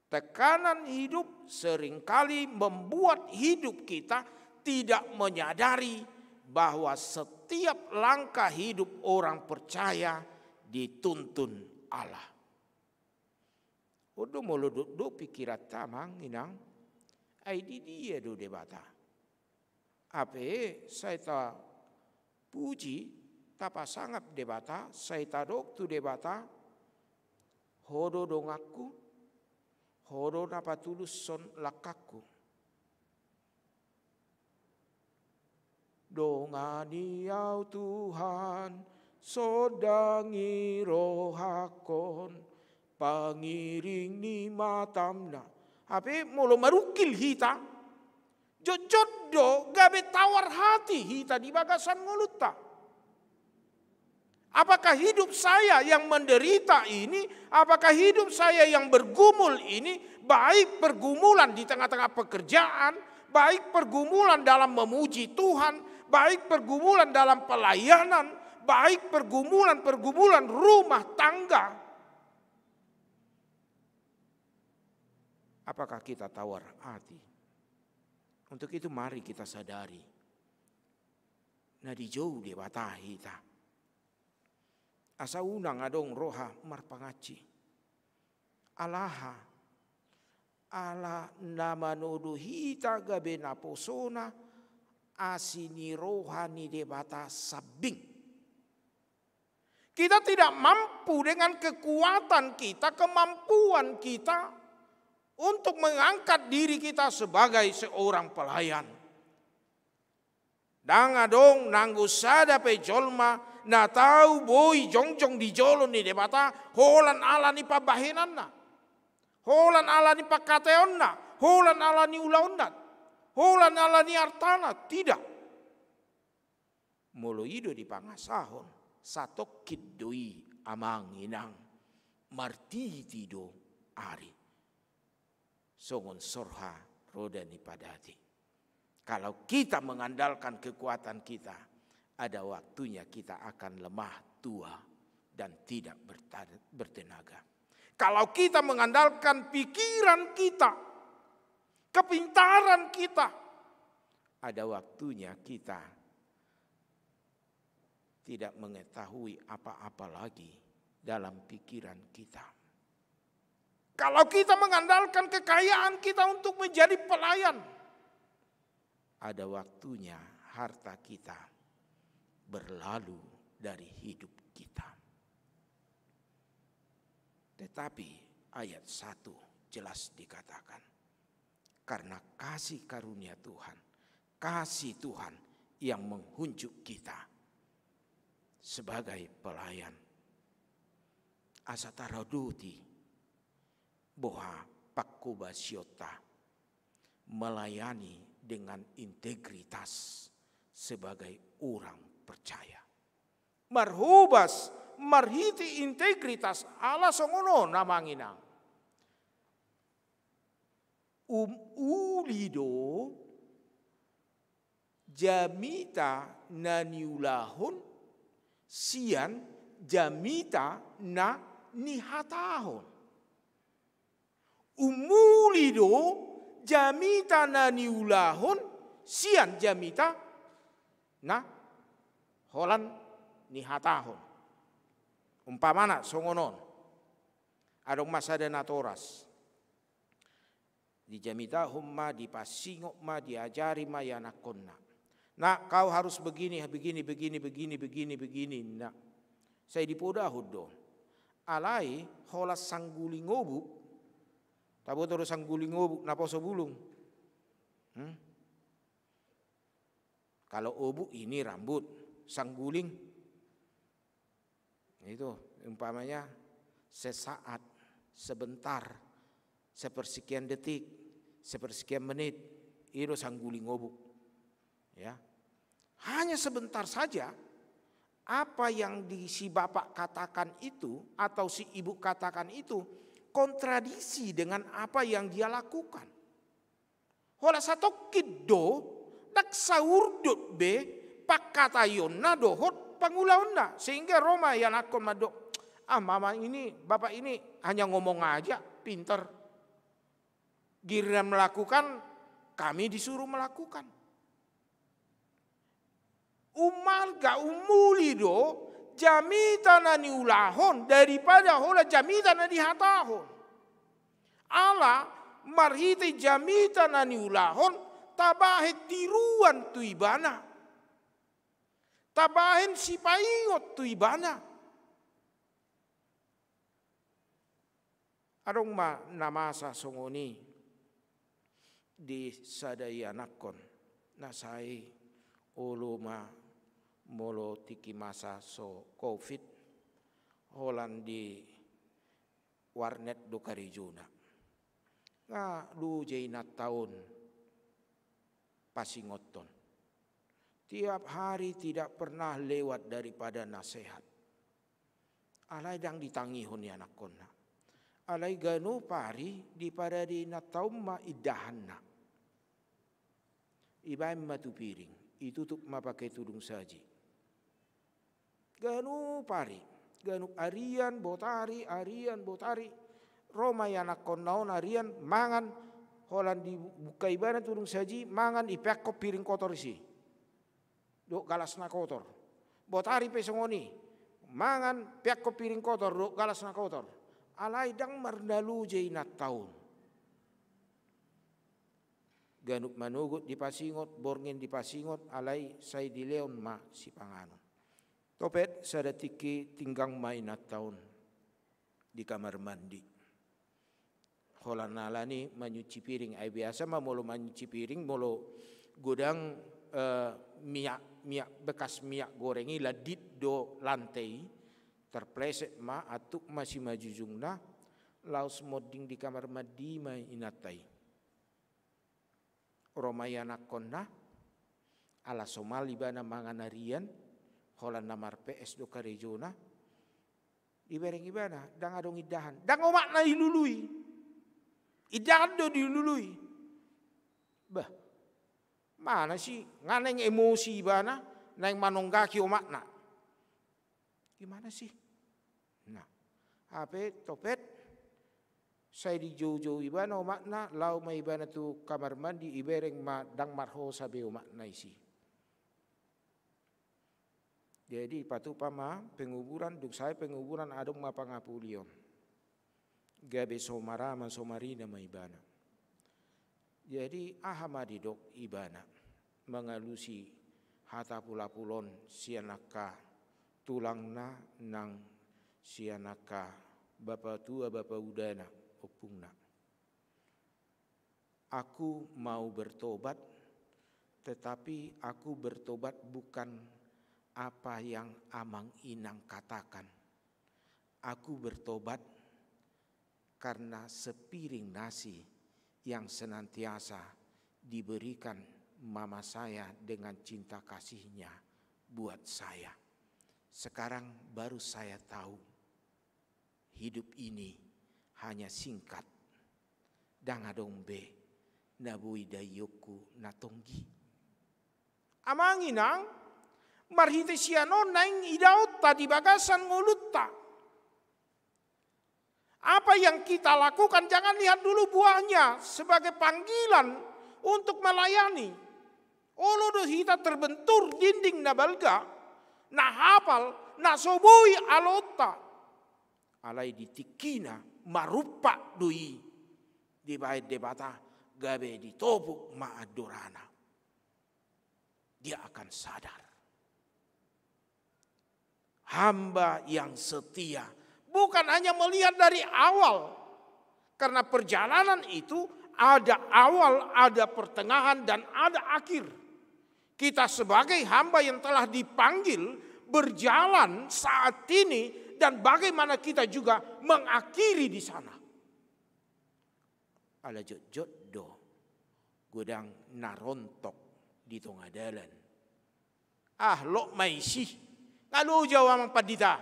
Tekanan hidup seringkali membuat hidup kita tidak menyadari bahwa setiap langkah hidup orang percaya dituntun Allah. Udah mulu do pikiran tamang inang, ai di dia do debata. Ape saya ta puji tapa sangat debata, saya ta dok tu debata, hodo dongaku, hodo napa tulus son lakaku. Dongani au Tuhan, sodangi rohakon, pangiring ni matamna. Ape mulu marukil hita, jojodo gabe tawar hati hita di bagasan mulutta. Apakah hidup saya yang menderita ini, apakah hidup saya yang bergumul ini, baik pergumulan di tengah-tengah pekerjaan, baik pergumulan dalam memuji Tuhan, baik pergumulan dalam pelayanan, baik pergumulan rumah tangga. Apakah kita tawar hati? Untuk itu mari kita sadari. Nah di jauh dia batahi ta. Asa unang adong roha marpangaci. Alaha ala namanodo hita gabe naposona asini rohani debata sabing. Kita tidak mampu dengan kekuatan kita, kemampuan kita untuk mengangkat diri kita sebagai seorang pelayan. Danga dong nanggo sada pe jolma na tau boy jongjong di jolo ni debata holan ala ni pabahenanna. Holan ala ni pakateonna, holan ala ni ulaunat, holan ala ni artana, tidak. Molo ido di pangasahon, satok kidoi amang inang, marti tido ari. Songon sorha roda ni padati. Kalau kita mengandalkan kekuatan kita, ada waktunya kita akan lemah, tua, dan tidak bertenaga. Kalau kita mengandalkan pikiran kita, kepintaran kita, ada waktunya kita tidak mengetahui apa-apa lagi dalam pikiran kita. Kalau kita mengandalkan kekayaan kita untuk menjadi pelayan, ada waktunya harta kita berlalu dari hidup kita. Tetapi ayat 1 jelas dikatakan, karena kasih karunia Tuhan, kasih Tuhan yang menghunjuk kita sebagai pelayan. Asataradoti boha pakubasiota, melayani dengan integritas sebagai orang percaya. Marhubas marhiti integritas ala songono namanginang. Ulido jamita naniulahun sian jamita na nihatahon. Umulido jamita naniulahun sian jamita na holan nihatahon. Umpamana songonon adong masada natoras di jamita humma di pasingok ma diajari ma yanakonna. Nak kau harus begini. Nak saya dipodahud do. Alai holas sangguli ngobuk. Tabo toro sangguli ngobuk naposo bulung. Kalau obuk ini rambut, sangguling itu umpamanya sesaat, sebentar, sepersekian detik, sepersekian menit, itu sangguling ngobuk. Ya, hanya sebentar saja. Apa yang si bapak katakan itu atau si ibu katakan itu kontradiksi dengan apa yang dia lakukan. Hola satu kiddo dak saurdut be pakatayonna dohot pangulaonna, sehingga Roma yang akon madok mama ini bapak ini hanya ngomong aja pinter, giliran melakukan kami disuruh melakukan. Umal ga umulido jamitana ni ulahon daripada hola jamitana di hatahon. Allah marhiti jamitana ni ulahon tabahet tiruan tu ibana. Tabahen si paingot tu ibana. Arong namasa songoni di sadayanakon nasai uluma molo tiki masa so COVID holan di warnet do karijuna nga lu jainat tahun pasingoton tiap hari tidak pernah lewat daripada nasihat alai dang ditangihon ya nakonna alai ganu pari di pada di nataumma idahanna ibaim matu piring itu tuh mapakai tudung saji ganu pari ganu arian botari Roma yang nakon naon arian mangan holan dibuka ibadah tudung saji mangan ipekop piring kotor isi dok galasna kotor botari pesongoni mangan pekop piring kotor dok galasna kotor alai dang mardalu jainat tahun ganuk manugut di pasingot, borngin di pasingot, alai say di leon ma si panganon. Topet sadatiki tinggang main tahun di kamar mandi. Holan nalani menyuci piring. Ay biasa mah molo menyuci piring molo godang minyak bekas minyak goreng ila do lantai terpleset ma atuk masih majujungna laus moding di kamar mandi mai inatai. Romayana konna ala Somali bana manganarian holan namar PS do karejona ibereng ibana dang adong idahan dang omak na ilului idahan do dilului bah mana sih nganeng emosi ibana nang manonggaki omak na gimana sih nah ape topet saya di jauh-jauh ibana omak na lau ma ibana tu kamar mandi ibereng ma dang marho sabe omak na isi. Jadi patu pama penguburan duk saya penguburan adong ma pangapulion. Gabe somara ma somarina ma ibana. Jadi ahamadi dok ibana mengalusi hata pula-pulon sianaka tulangna nang sianaka bapa tua bapa udana opungna. Aku mau bertobat tetapi aku bertobat bukan apa yang Amang Inang katakan. Aku bertobat karena sepiring nasi yang senantiasa diberikan mama saya dengan cinta kasihnya buat saya. Sekarang baru saya tahu hidup ini hanya singkat. Dangadong be nabui dayoku natonggi. Amang Inang marhite siano naing idaot tadi bagasan ngulutta. Apa yang kita lakukan jangan lihat dulu buahnya sebagai panggilan untuk melayani. Olo do hita terbentur dinding na balga, na hafal, na soboi alota. Alai ditikina marupa dui di bait debata gabe ditobuk maadorana. Dia akan sadar. Hamba yang setia bukan hanya melihat dari awal, karena perjalanan itu ada awal, ada pertengahan dan ada akhir. Kita sebagai hamba yang telah dipanggil berjalan saat ini dan bagaimana kita juga mengakhiri di sana. Ala jot do godang narontok di tengah dalan. Lo maisi kalau jawa mang padita.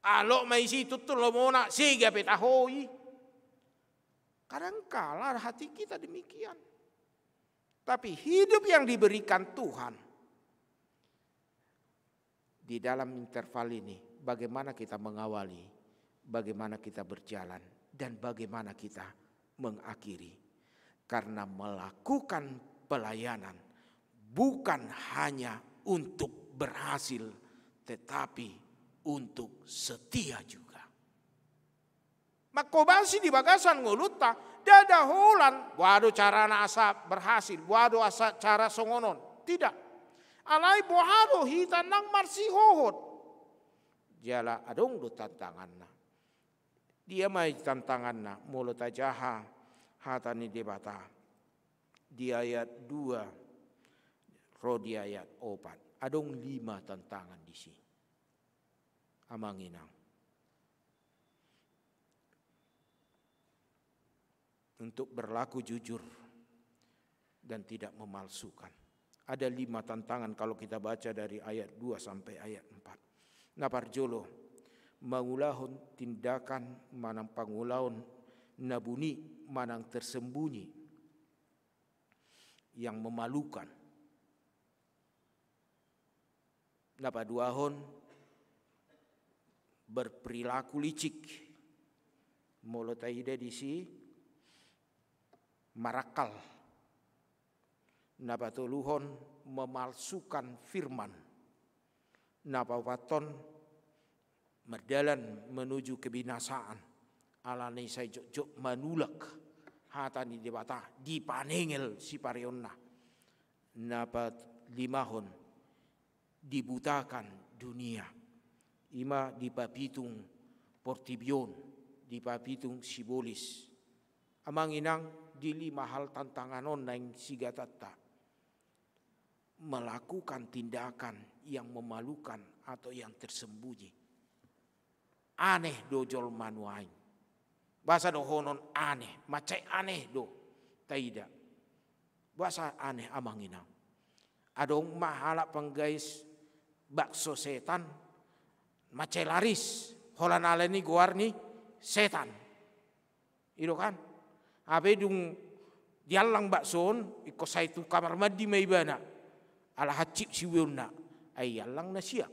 Alo maisi tutul lo mona siga petahoi. Kadangkala hati kita demikian. Tapi hidup yang diberikan Tuhan di dalam interval ini bagaimana kita mengawali, bagaimana kita berjalan dan bagaimana kita mengakhiri. Karena melakukan pelayanan bukan hanya untuk berhasil, tetapi untuk setia juga. Makobasi di bagasan nguluta, dada holan, waduh cara asa berhasil, waduh asa cara songonon. Tidak. Alai bohado hita nang marsi hohot. Jala adong do tantanganna. Dia mai tantanganna, mulut ajaha, hatani debata. Di ayat 2. Rodi ayat 4. Adong 5 tantangan di sini. Amang Inang. Untuk berlaku jujur dan tidak memalsukan. Ada 5 tantangan kalau kita baca dari ayat 2 sampai ayat 4. Naparjolo mangulahon tindakan manang pangulahon nabuni manang tersembunyi yang memalukan. Napaduahon berperilaku licik. Molotaide disi marakal. Napatuluhon memalsukan firman. Napawaton berjalan menuju kebinasaan. Alani saya jok manulak hata ni debata dipanengel si parionna napat 5 hon dibutakan dunia ima dipapitung portibion dipapitung sibolis amang inang di 5 hal tantanganon nang sigatatta melakukan tindakan yang memalukan atau yang tersembunyi. Aneh dojol manuain. Bahasa dohonon aneh, macai aneh do. Tidak. Bahasa aneh amang inang. Adong mahala penggais bakso setan, macai laris. Holan aleni guarni setan. Itu kan. Abe dung dialang bakson, iko saitu kamar mandi maibana. Ala hacip siwuna ay yalang na siyak.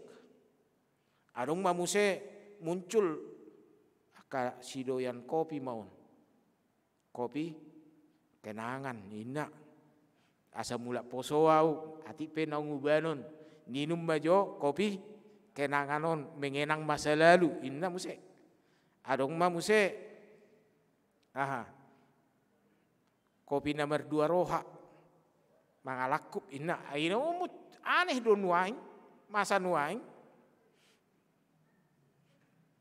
Adong mamuse muncul ka sidoyan kopi maun. Kopi kenangan ina. Asa mula poso au ati penang ubanon. Ninum majo kopi kenanganon mengenang masa lalu ina muse. Adong mamuse kopi nomor 2 roha. Mangalakup ina aina umut aneh do nuaing masa nuaing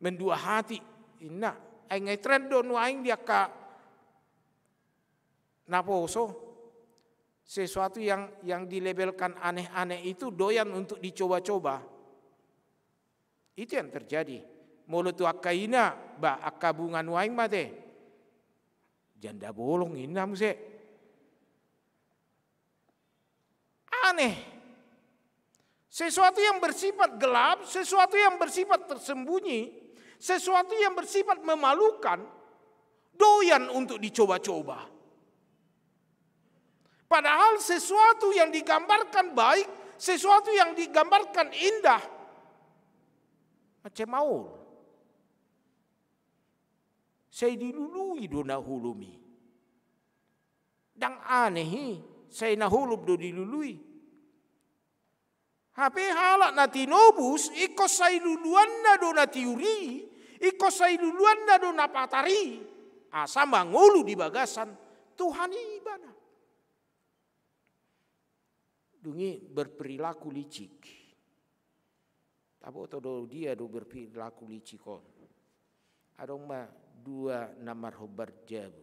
mendua hati ina ai ngai tren do nuaing dia ka naposo sesuatu yang dilabelkan aneh-aneh itu doyan untuk dicoba-coba. Itu yang terjadi. Mulu tu akaina ba akabungan nuaing mate janda bolong ina muse aneh. Sesuatu yang bersifat gelap, sesuatu yang bersifat tersembunyi, sesuatu yang bersifat memalukan, doyan untuk dicoba-coba. Padahal sesuatu yang digambarkan baik, sesuatu yang digambarkan indah, macam maul. Saya dilului do nahulumi. Dan aneh, saya nahulup do dilului. Hape halak na tinobus, iko say luluan na do na tiuri, iko say luluan na do na patari. Asa mangulu di bagasan, Tuhan ibadah. Dungi berperilaku licik. Tapi do dia do berperilaku licik kon. Adong ma 2 marhubar jabu.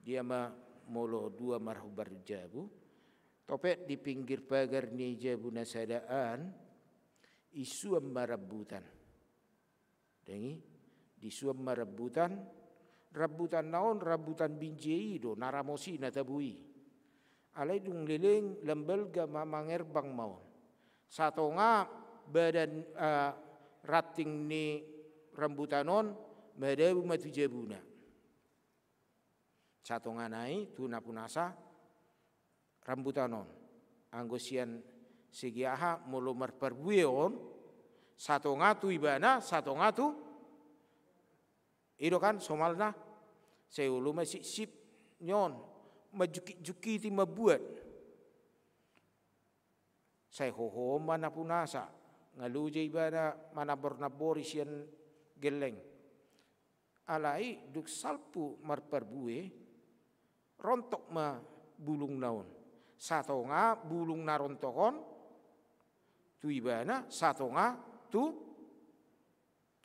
Dia ma molo 2 marhubar jabu. Topet di pinggir pagar ni jabu nasadaan isuam marabutan. Dengi disuam marabutan rabutan naon rabutan binjei do naramosi natabui. Alai dung leleng lembel ga mamangerbang maun. Satonga badan rating ni rambutanon madabu matu jabuna. Satonga nai tuna punasa rambutanon anggosian segiaha mulu marperbueon satu ngatu ibana satu ngatu itu kan somalna seulu masih sip nyon majuki ti mabuat saya hoho mana punasa ngaluje ibana mana bornabori sian geleng alai duk salpu marperbue rontok ma bulung naon satu nga bulung narontokon tu ibana satu nga tu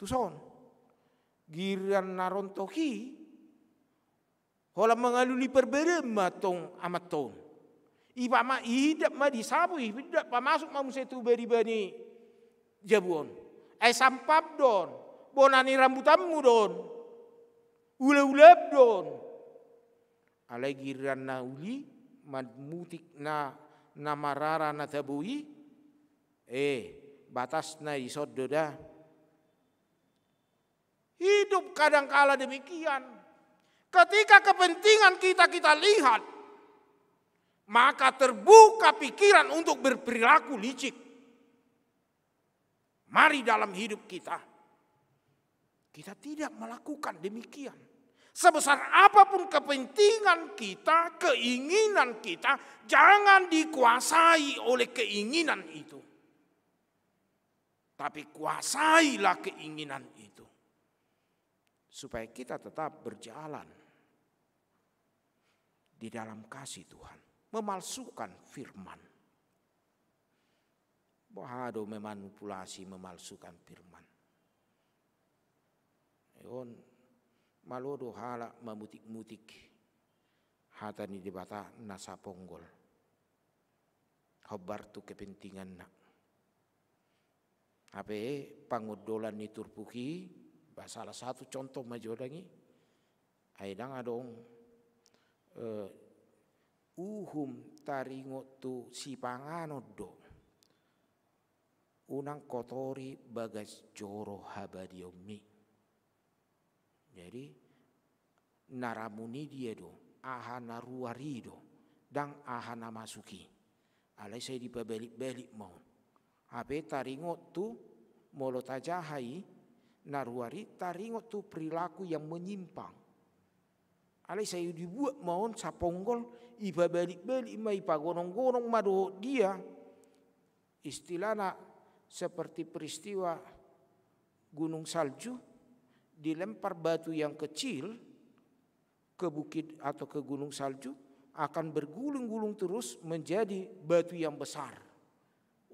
son giran narontoki hola mengaluli perbedaan matong amat ton iba ma idap ma disabu idap pa masuk ma musetu beri-beri jabuon sampap don bonani rambutanmu don ule-ulep don alai giran na uli madmutik na namarara na tabui batas na isod doda hidup kadangkala demikian ketika kepentingan kita lihat maka terbuka pikiran untuk berperilaku licik. Mari dalam hidup kita tidak melakukan demikian. Sebesar apapun kepentingan kita, keinginan kita, jangan dikuasai oleh keinginan itu. Tapi kuasailah keinginan itu. supaya kita tetap berjalan di dalam kasih Tuhan, memalsukan firman. Bahado memanipulasi, memalsukan firman. Eon malodo hala mamutik-mutik hatani debata nasa ponggol. Hobar tu kepentingan nak. Ape pangodolan ni turpuki, salah satu contoh majodangi. Aidang adong uhum taringo tu si panganodo. Unang kotori bagas joro habadiomi. Jadi naramuni dia do, ahana ruarido, dan ahana masuki. Alai saya dibalik-balik mau. Ape taringot tu molo tajahai naruari taringot tu perilaku yang menyimpang. Alai saya dibuat mau saponggol iba balik-balik mai pagonong-gonong mado dia. Istilahnya seperti peristiwa gunung salju, dilempar batu yang kecil ke bukit atau ke gunung salju akan bergulung-gulung terus menjadi batu yang besar.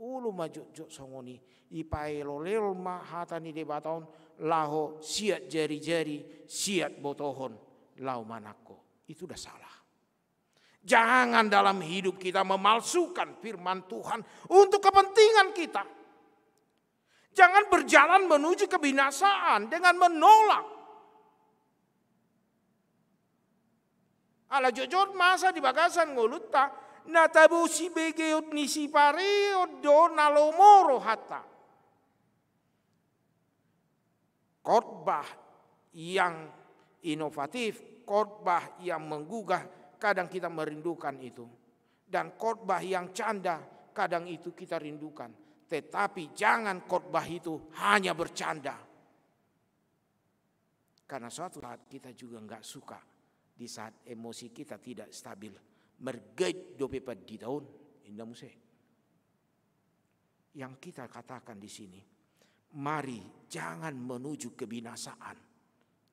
Ulu maju songoni ipai lolel ma hatani de bataon laho siat jari-jari siat botohon lau manako. Itu dah salah. Jangan dalam hidup kita memalsukan firman Tuhan untuk kepentingan kita. Jangan berjalan menuju kebinasaan dengan menolak. Ala jojot masa di bagasan ngoluta natabu si begeut ni si pareo do nalomoro hatta. Khotbah yang inovatif, khotbah yang menggugah, kadang kita merindukan itu. Dan khotbah yang canda, kadang itu kita rindukan. Tetapi jangan khotbah itu hanya bercanda. Karena suatu saat kita juga enggak suka di saat emosi kita tidak stabil. Mergait dope di tahun indah muse. Yang kita katakan di sini, mari jangan menuju kebinasaan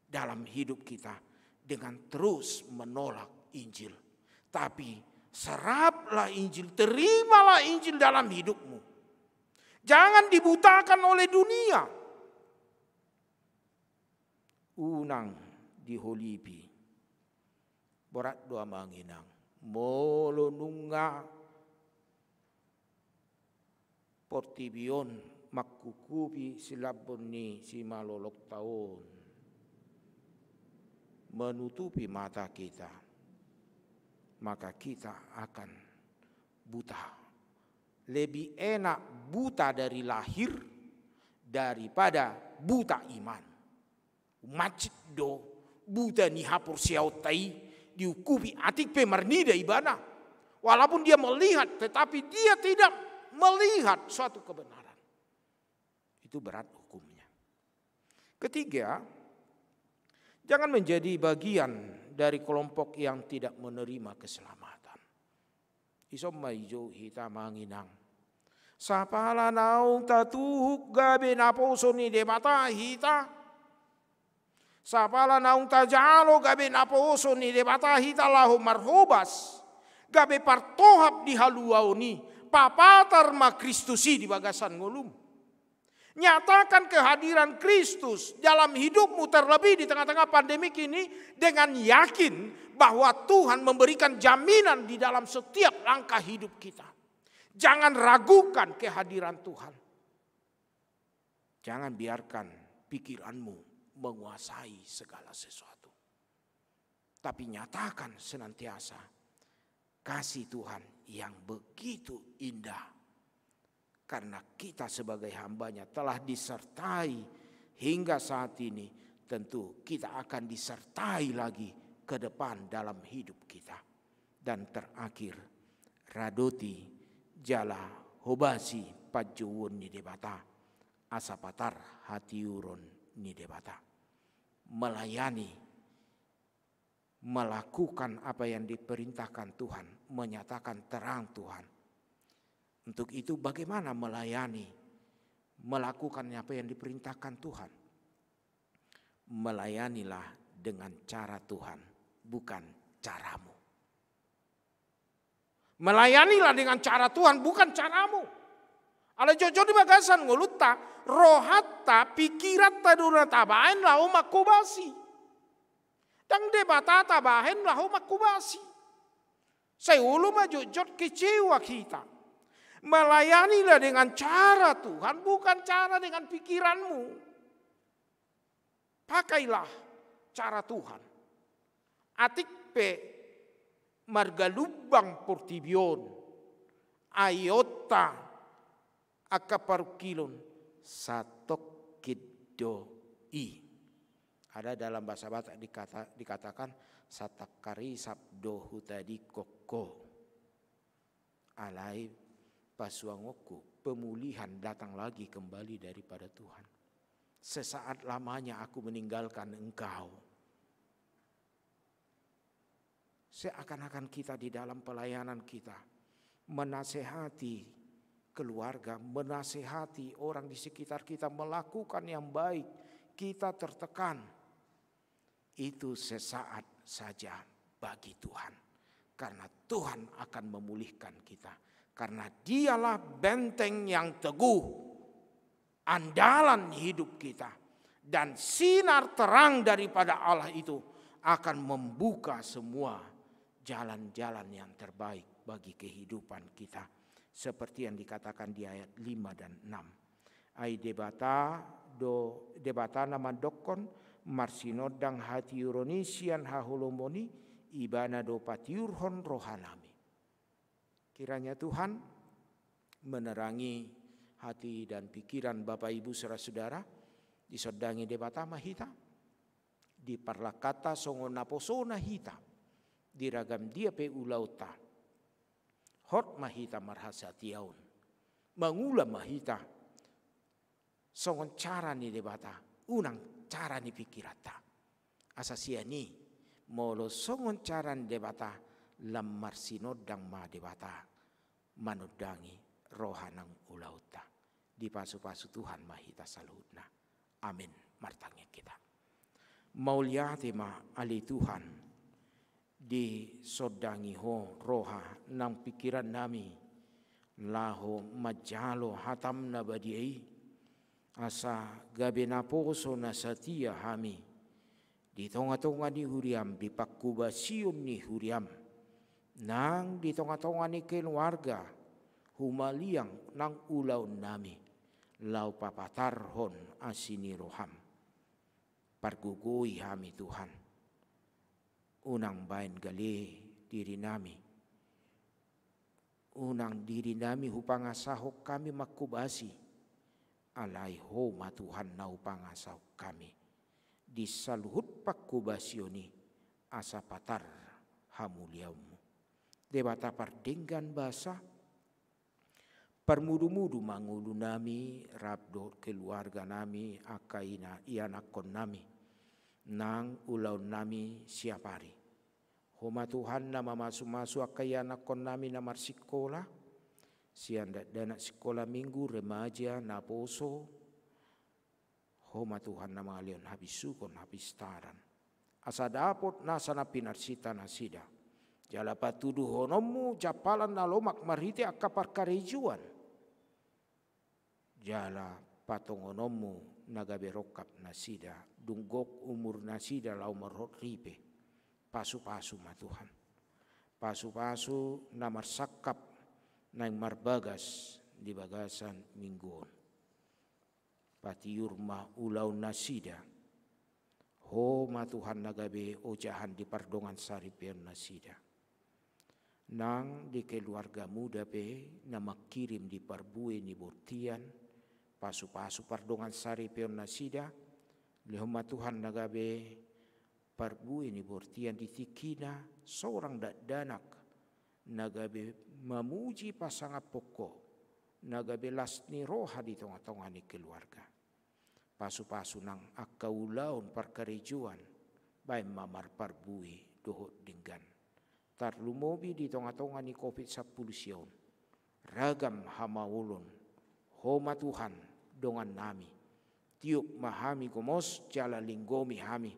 dalam hidup kita dengan terus menolak Injil. Tapi seraplah Injil, terimalah Injil dalam hidupmu. Jangan dibutakan oleh dunia. Unang diholipi. Borat doa manginang. Molo nunga. Portibion makukupi silabon ni si malolok taon. Menutupi mata kita. Maka kita akan buta. Lebih enak buta dari lahir daripada buta iman. Macit do buta ni hapur siautai diukupi atik pemarnida ibana. Walaupun dia melihat tetapi dia tidak melihat suatu kebenaran. Itu berat hukumnya. Ketiga, jangan menjadi bagian dari kelompok yang tidak menerima keselamatan. Isom maijo hita manginang. Sapala naung tatuhuk gabe naposo ni debata hita. Sapala naung tajalo gabe naposo ni debata hita lahu marhobas. Gabe partohap di haluau ni. Papatar ma Kristusi di bagasan ngolum. Nyatakan kehadiran Kristus dalam hidupmu terlebih di tengah-tengah pandemik ini dengan yakin bahwa Tuhan memberikan jaminan di dalam setiap langkah hidup kita. Jangan ragukan kehadiran Tuhan. Jangan biarkan pikiranmu menguasai segala sesuatu. Tapi nyatakan senantiasa kasih Tuhan yang begitu indah. Karena kita sebagai hambanya telah disertai hingga saat ini. Tentu kita akan disertai lagi ke depan dalam hidup kita. Dan terakhir, radoti jala hobasi pajuwun ni debata. Asapatar hatiuron ni debata. Melayani, melakukan apa yang diperintahkan Tuhan. Menyatakan terang Tuhan. Untuk itu bagaimana melayani, melakukan apa yang diperintahkan Tuhan. melayanilah dengan cara Tuhan, bukan caramu. Melayanilah dengan cara Tuhan, bukan caramu. Ala jojo di bagasan ngoluta, rohatta pikirat taduna tabain lahu makubasi. Dang debata tabahin lahu makubasi. Saya ulu majujot kecewa kita. Melayanilah dengan cara Tuhan, bukan cara dengan pikiranmu. Pakailah cara Tuhan. Atik pe margalubang portibion. Ayota akaparukilon satok kidoi. Ada dalam bahasa Batak dikatakan satakari sabdo hutadi koko. Alai pasuangoku, pemulihan datang lagi kembali daripada Tuhan. Sesaat lamanya aku meninggalkan engkau. Seakan-akan kita di dalam pelayanan kita menasehati keluarga, menasehati orang di sekitar kita melakukan yang baik, kita tertekan. Itu sesaat saja bagi Tuhan. Karena Tuhan akan memulihkan kita. Karena dialah benteng yang teguh, andalan hidup kita. Dan sinar terang daripada Allah itu akan membuka semua jalan-jalan yang terbaik bagi kehidupan kita. Seperti yang dikatakan di ayat 5 dan 6. Ai debata nama dokon marsinodang hati uronisian hahulomoni ibana do patiurhon rohanami. Kiranya Tuhan menerangi hati dan pikiran Bapak Ibu saudara-saudara disodangi debata mahita di parlakata songon naposona hita diragam dia pe ulauta hot mahita marhasatiaun mengulam mahita songon cara ni debata unang cara ni pikirata asasiani molo songon cara ni debata lamar sinodang ma debata manudangi rohanang ulauta di pasu-pasu Tuhan mahita saludna. Amin. Martangnya kita. Mauliati ma ali Tuhan di sodangi ho roha nang pikiran nami laho majalo hatam na badiai asa gabe na poso na satia hami di tonga-tonga ni huriam di pakubasiun ni huriam nang di tonga-tonga ni keluarga humaliang nang ulau nami lau papatarhon asini roham pargugui hami Tuhan unang bain gali diri nami unang diri nami hupangasahok kami makubasi alai homa Tuhan na hupangasahok kami disaluhut pakubasioni asa patar hamuliamu debata pardenggan basa permudu-mudu mangulu nami rabdo keluarga nami akaina ianakon nami nang ulau nami siapari homa Tuhan nama masu-masu akayanakon nami namar sekolah sianda dana sekolah minggu remaja naposo homa Tuhan nama alion habis sukon habis taran asa dapot nasana pinarsita nasida jala patudu honomu japalan nalomak marhite akapar karejuan jala patongonomu nagabe rokap nasida dunggok umur nasida lau marhot ripe pasu-pasu ma Tuhan pasu-pasu namar sakap nang marbagas di bagasan mingguon patiur ma ulau nasida ho ma Tuhan nagabe ojahan di pardongan saripian nasida nang di keluarga muda pe nama kirim di parbue ni bortian pasu-pasu pardongan saripian nasida lehoma Tuhan nagabe parbue ni bortian di tikina seorang danak nagabe memuji pasangan pokok nagabe lasni roha di tengah-tengah ni keluarga pasu-pasu nang akaulaun parkarejuan bae mamar parbue dohot dinggan tarlumobi di tengah-tengah ni COVID-10 sion ragam hamaulun homa Tuhan dongan nami Tiup mahami komos jala linggomi hami.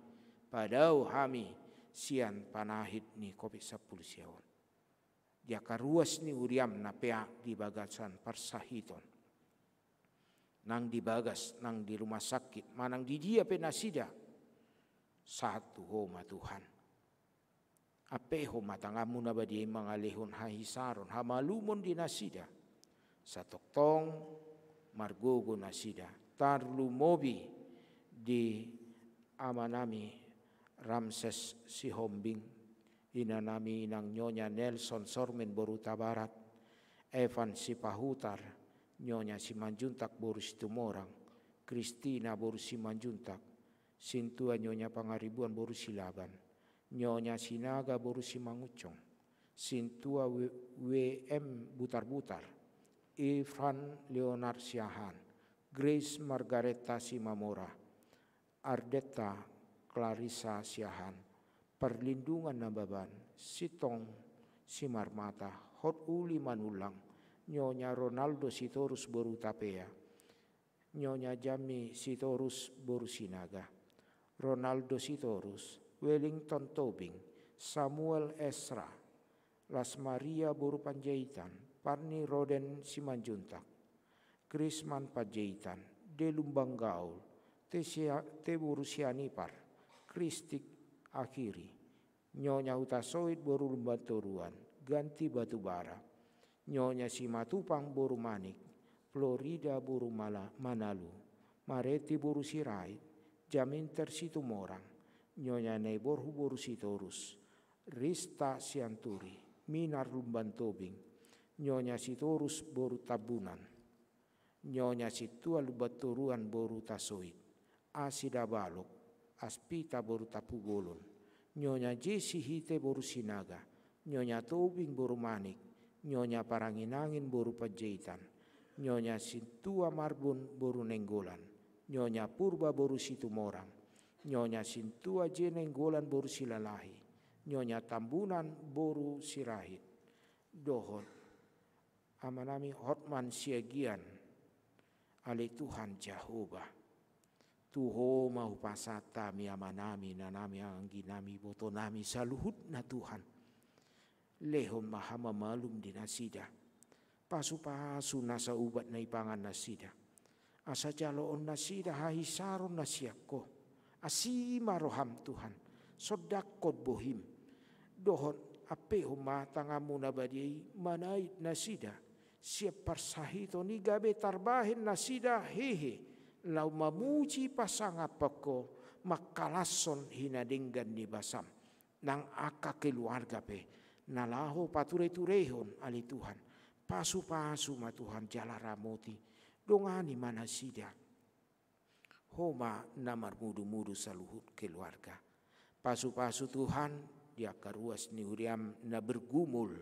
Padau hami sian panahit ni kopi 10 siawon. Dia karuas ni uriam na pea di bagasan parsahiton. Nang dibagas, nang di rumah sakit, manang di dia penasida. Satu homa Tuhan. Ape homa tangamu na badi mangalehon hahisaron, hamalumon di nasida. Satoktong margogo nasida. Tarlu mobi di amanami Ramses Sihombing. Inanami inang Nyonya Nelson Sormen Boruta Barat. Evan Sipahutar. Nyonya Simanjuntak boru Situmorang, Kristina boru Simanjuntak, Sintua Nyonya Pangaribuan boru Silaban, Nyonya Sinaga boru Simangucong, Sintua WM Butar-Butar, Irfan Leonard Siahan, Grace Margareta Simamora, Ardeta Clarissa Siahan, Perlindungan Nababan, Sitong Simarmata, Hot Uli Manulang, Nyonya Ronaldo Sitorus boru Tapea, Nyonya Jami Sitorus boru Sinaga, Ronaldo Sitorus, Wellington Tobing, Samuel Esra, Las Maria boru Panjaitan, Parni Roden Simanjuntak, Krisman Panjaitan, Delumbang Gaul, Te boru Sianipar, Kristik Akhiri, Nyonya Utasoid boru Lumbantoruan, Ganti Batubara, Nyonya Simatupang boru Manik, Florida boru Manalu, Mareti boru Sirait, Jaminter Situmorang, Nyonya Neiborhu boru Sitorus, Rista Sianturi, Minar Lumbantobing, Nyonya Sitorus boru Tabunan, Nyonya Situa Lubaturuan boru Tasoid, Asida Balok, Aspita boru Tapugolon, Nyonya Jesi Hite boru Sinaga, Nyonya Tobing boru Manik, Nyonya Paranginangin boru Panjaitan, Nyonya Sintua Marbun boru Nenggolan, Nyonya Purba boru Situmorang, Nyonya Sintua Jenenggolan boru Silalahi, Nyonya Tambunan boru Sirahit, Dohon, amanami Hotman Siagian, ale Tuhan Jehovah, Tuho mau pasata mi amanami nanami angginami botonami saluhut na Tuhan. Lehon mahama malum di nasida. Pasu-pasu nasa ubat na ipangan nasida. Asa jaloon nasida hahisaron nasiako. Asima roham Tuhan. Sodakod bohim. Dohon apeho matangamu nabadi manait nasida. Siap parsahito ni gabe tarbahin nasida hehe. Lau mamuji pasangapako makalason hinadinggan ni basam. Nang aka keluarga pe. Nalaho pature-turehon ali Tuhan. Pasu-pasu ma Tuhan jala ramoti. Dongani mana sida. Homa namar mudu-mudu saluhut keluarga. Pasu-pasu Tuhan dia karuas ni huriam na bergumul.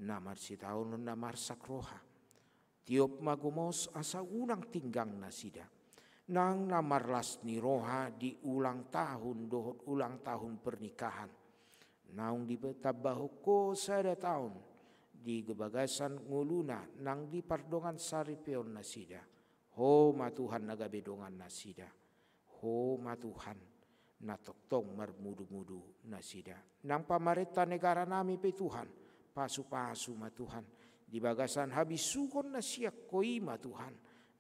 Namar sitaon namar sakroha. Tiop magumos asa ulang tinggang na sida. Nang namarlas ni roha di ulang tahun dohot ulang tahun pernikahan. Naung di betabaho ko sada tahun di gebagasan nguluna nang di pardongan saripion nasida. Ho matuhan nagabedongan nasida. Ho matuhan natoktong marmudu-mudu nasida. Nang pamarita negara nami pe Tuhan. Pasu-pasu matuhan. Di bagasan habis sukon nasiak koi matuhan.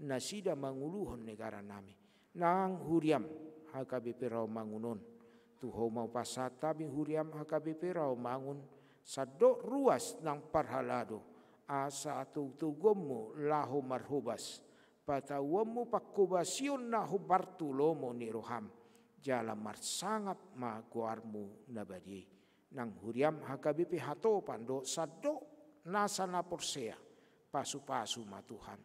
Nasida manguluhon negara nami. Nang huriam HKBP Rau Mangunon. Tuho mau pasata bihuriam HKBP Rau Mangun sadok ruas nang parhalado asa tugomu lahu marhubas patawamu pakubasion nahu Bartulomo ni roham jala marsangap ma guarmu nabadi nang huriam HKBP hato pando sadok nasa na porsea pasu-pasu ma Tuhan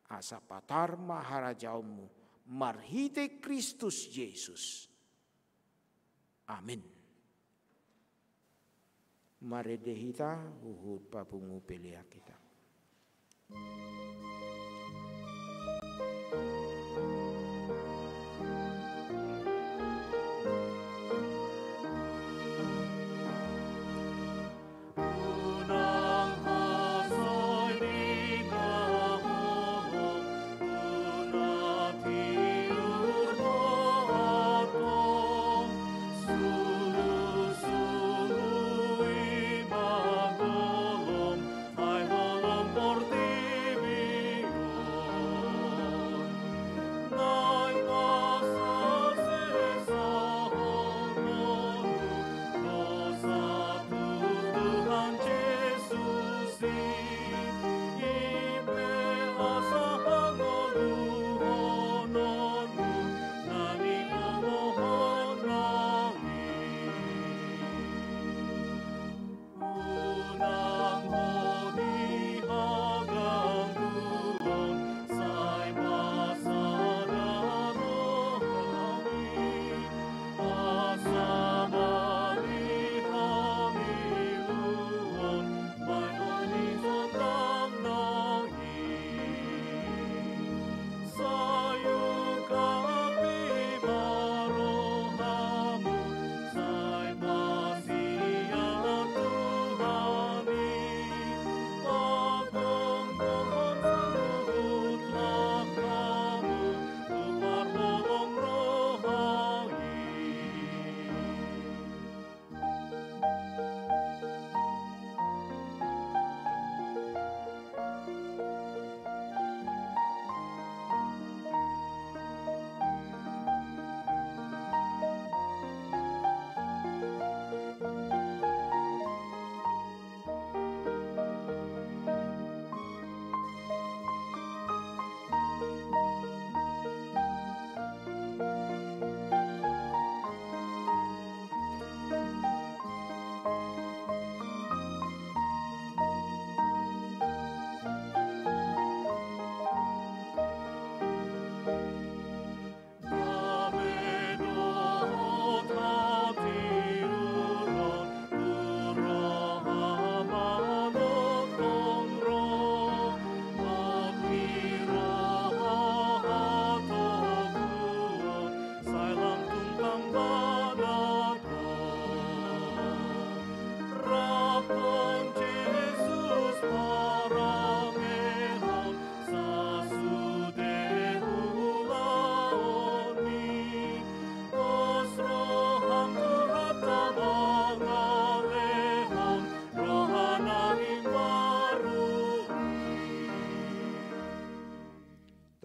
asa patar maharajaumu marhite Kristus Yesus. Amin. Maredehita uhud papungu pelia kita. Unang hasoy di kahulog, unati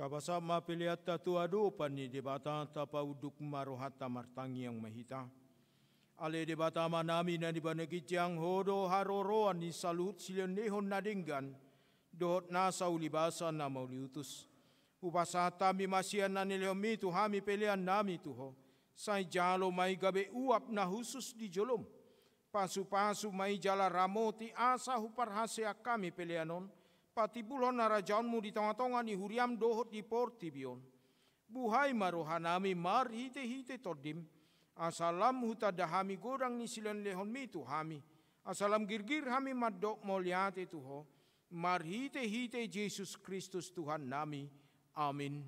Tabasama piliata tuado pani debata tapa uduk marohata martangi yang mahita. Ale debata manami na di banagijang hodo haroroan ni salut silion nehon nadinggan. Dohot nasa ulibasa na mauliutus. Upasata mi masian na niliomi tuhami pilihan nami tuho. Say jalo may gabe uap na husus di jolom. Pasu-pasu may jala ramoti asa huparhasea kami pilihanon. Pati bulon na rajaunmu di tengah-tengah ni huriam dohot di portibion. Buhay marohanami mar hite-hite todim. Asalam hutadahami gorang ni silan lehon mitu hami. Asalam girgir hami madok moliate tuho. Mar hite-hite Yesus Kristus Tuhan nami. Amin.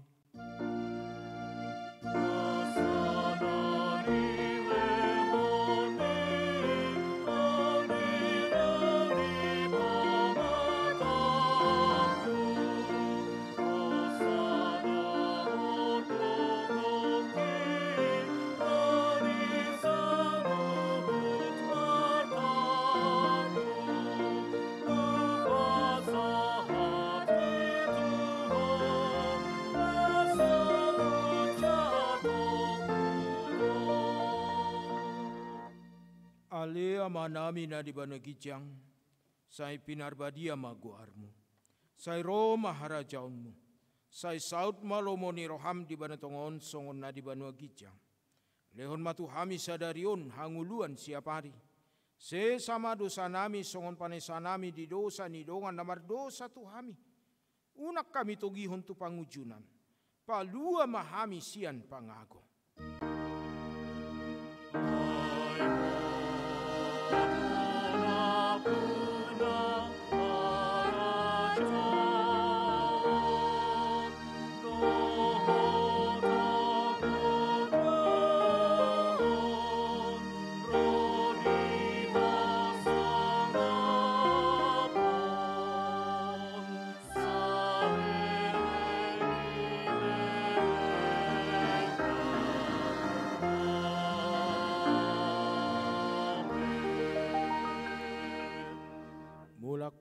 Ale amanami na di banagijang, say pinarbadia maguarmu, say Roma harajaunmu, say saud malomo ni roham di banatongon songon na di banagijang. Lehon matuhami sadarion hanguluan siapari. Se sama dosa nami songon panesanami di dosa ni dongan namar dosa tuhami. Unak kami togihon tu pangujunan, palua mahami sian pangago.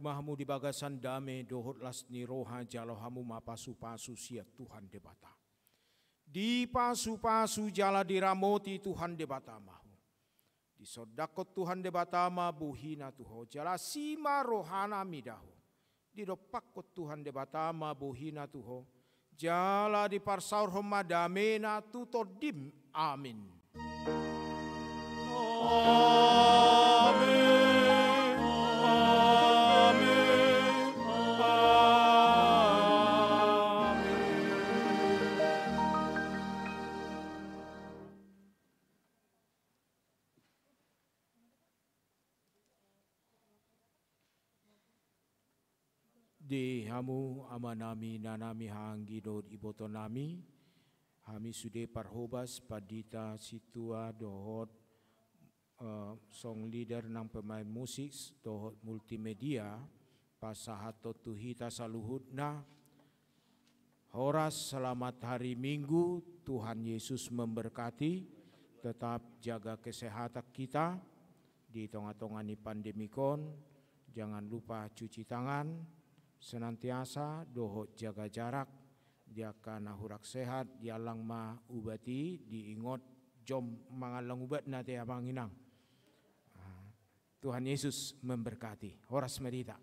Mahmu di bagasan dame dohot las ni roha jalo hamu mapasu-pasu siat Tuhan debata. Di pasu-pasu jala diramoti Tuhan debata mahu. Di sodakot Tuhan debata ma buhina tuho jala sima rohana midahu. Di dopakot Tuhan debata ma buhina tuho jala di parsaur homa damena tutodim. Amin. Amin. Di hamu amanami nanami hanggi dod iboto nami hami sude parhobas padita situa dohot song leader nang pemain musik dohot multimedia pasahato tuhita saluhut na horas selamat hari Minggu. Tuhan Yesus memberkati, tetap jaga kesehatan kita di tengah-tengah ni pandemikon. Jangan lupa cuci tangan senantiasa, dohot jaga jarak, dia kana hurak sehat, dia lang ma ubati, diingot jom mangalang ubat na tiya manginang. Tuhan Yesus memberkati. Horas merita.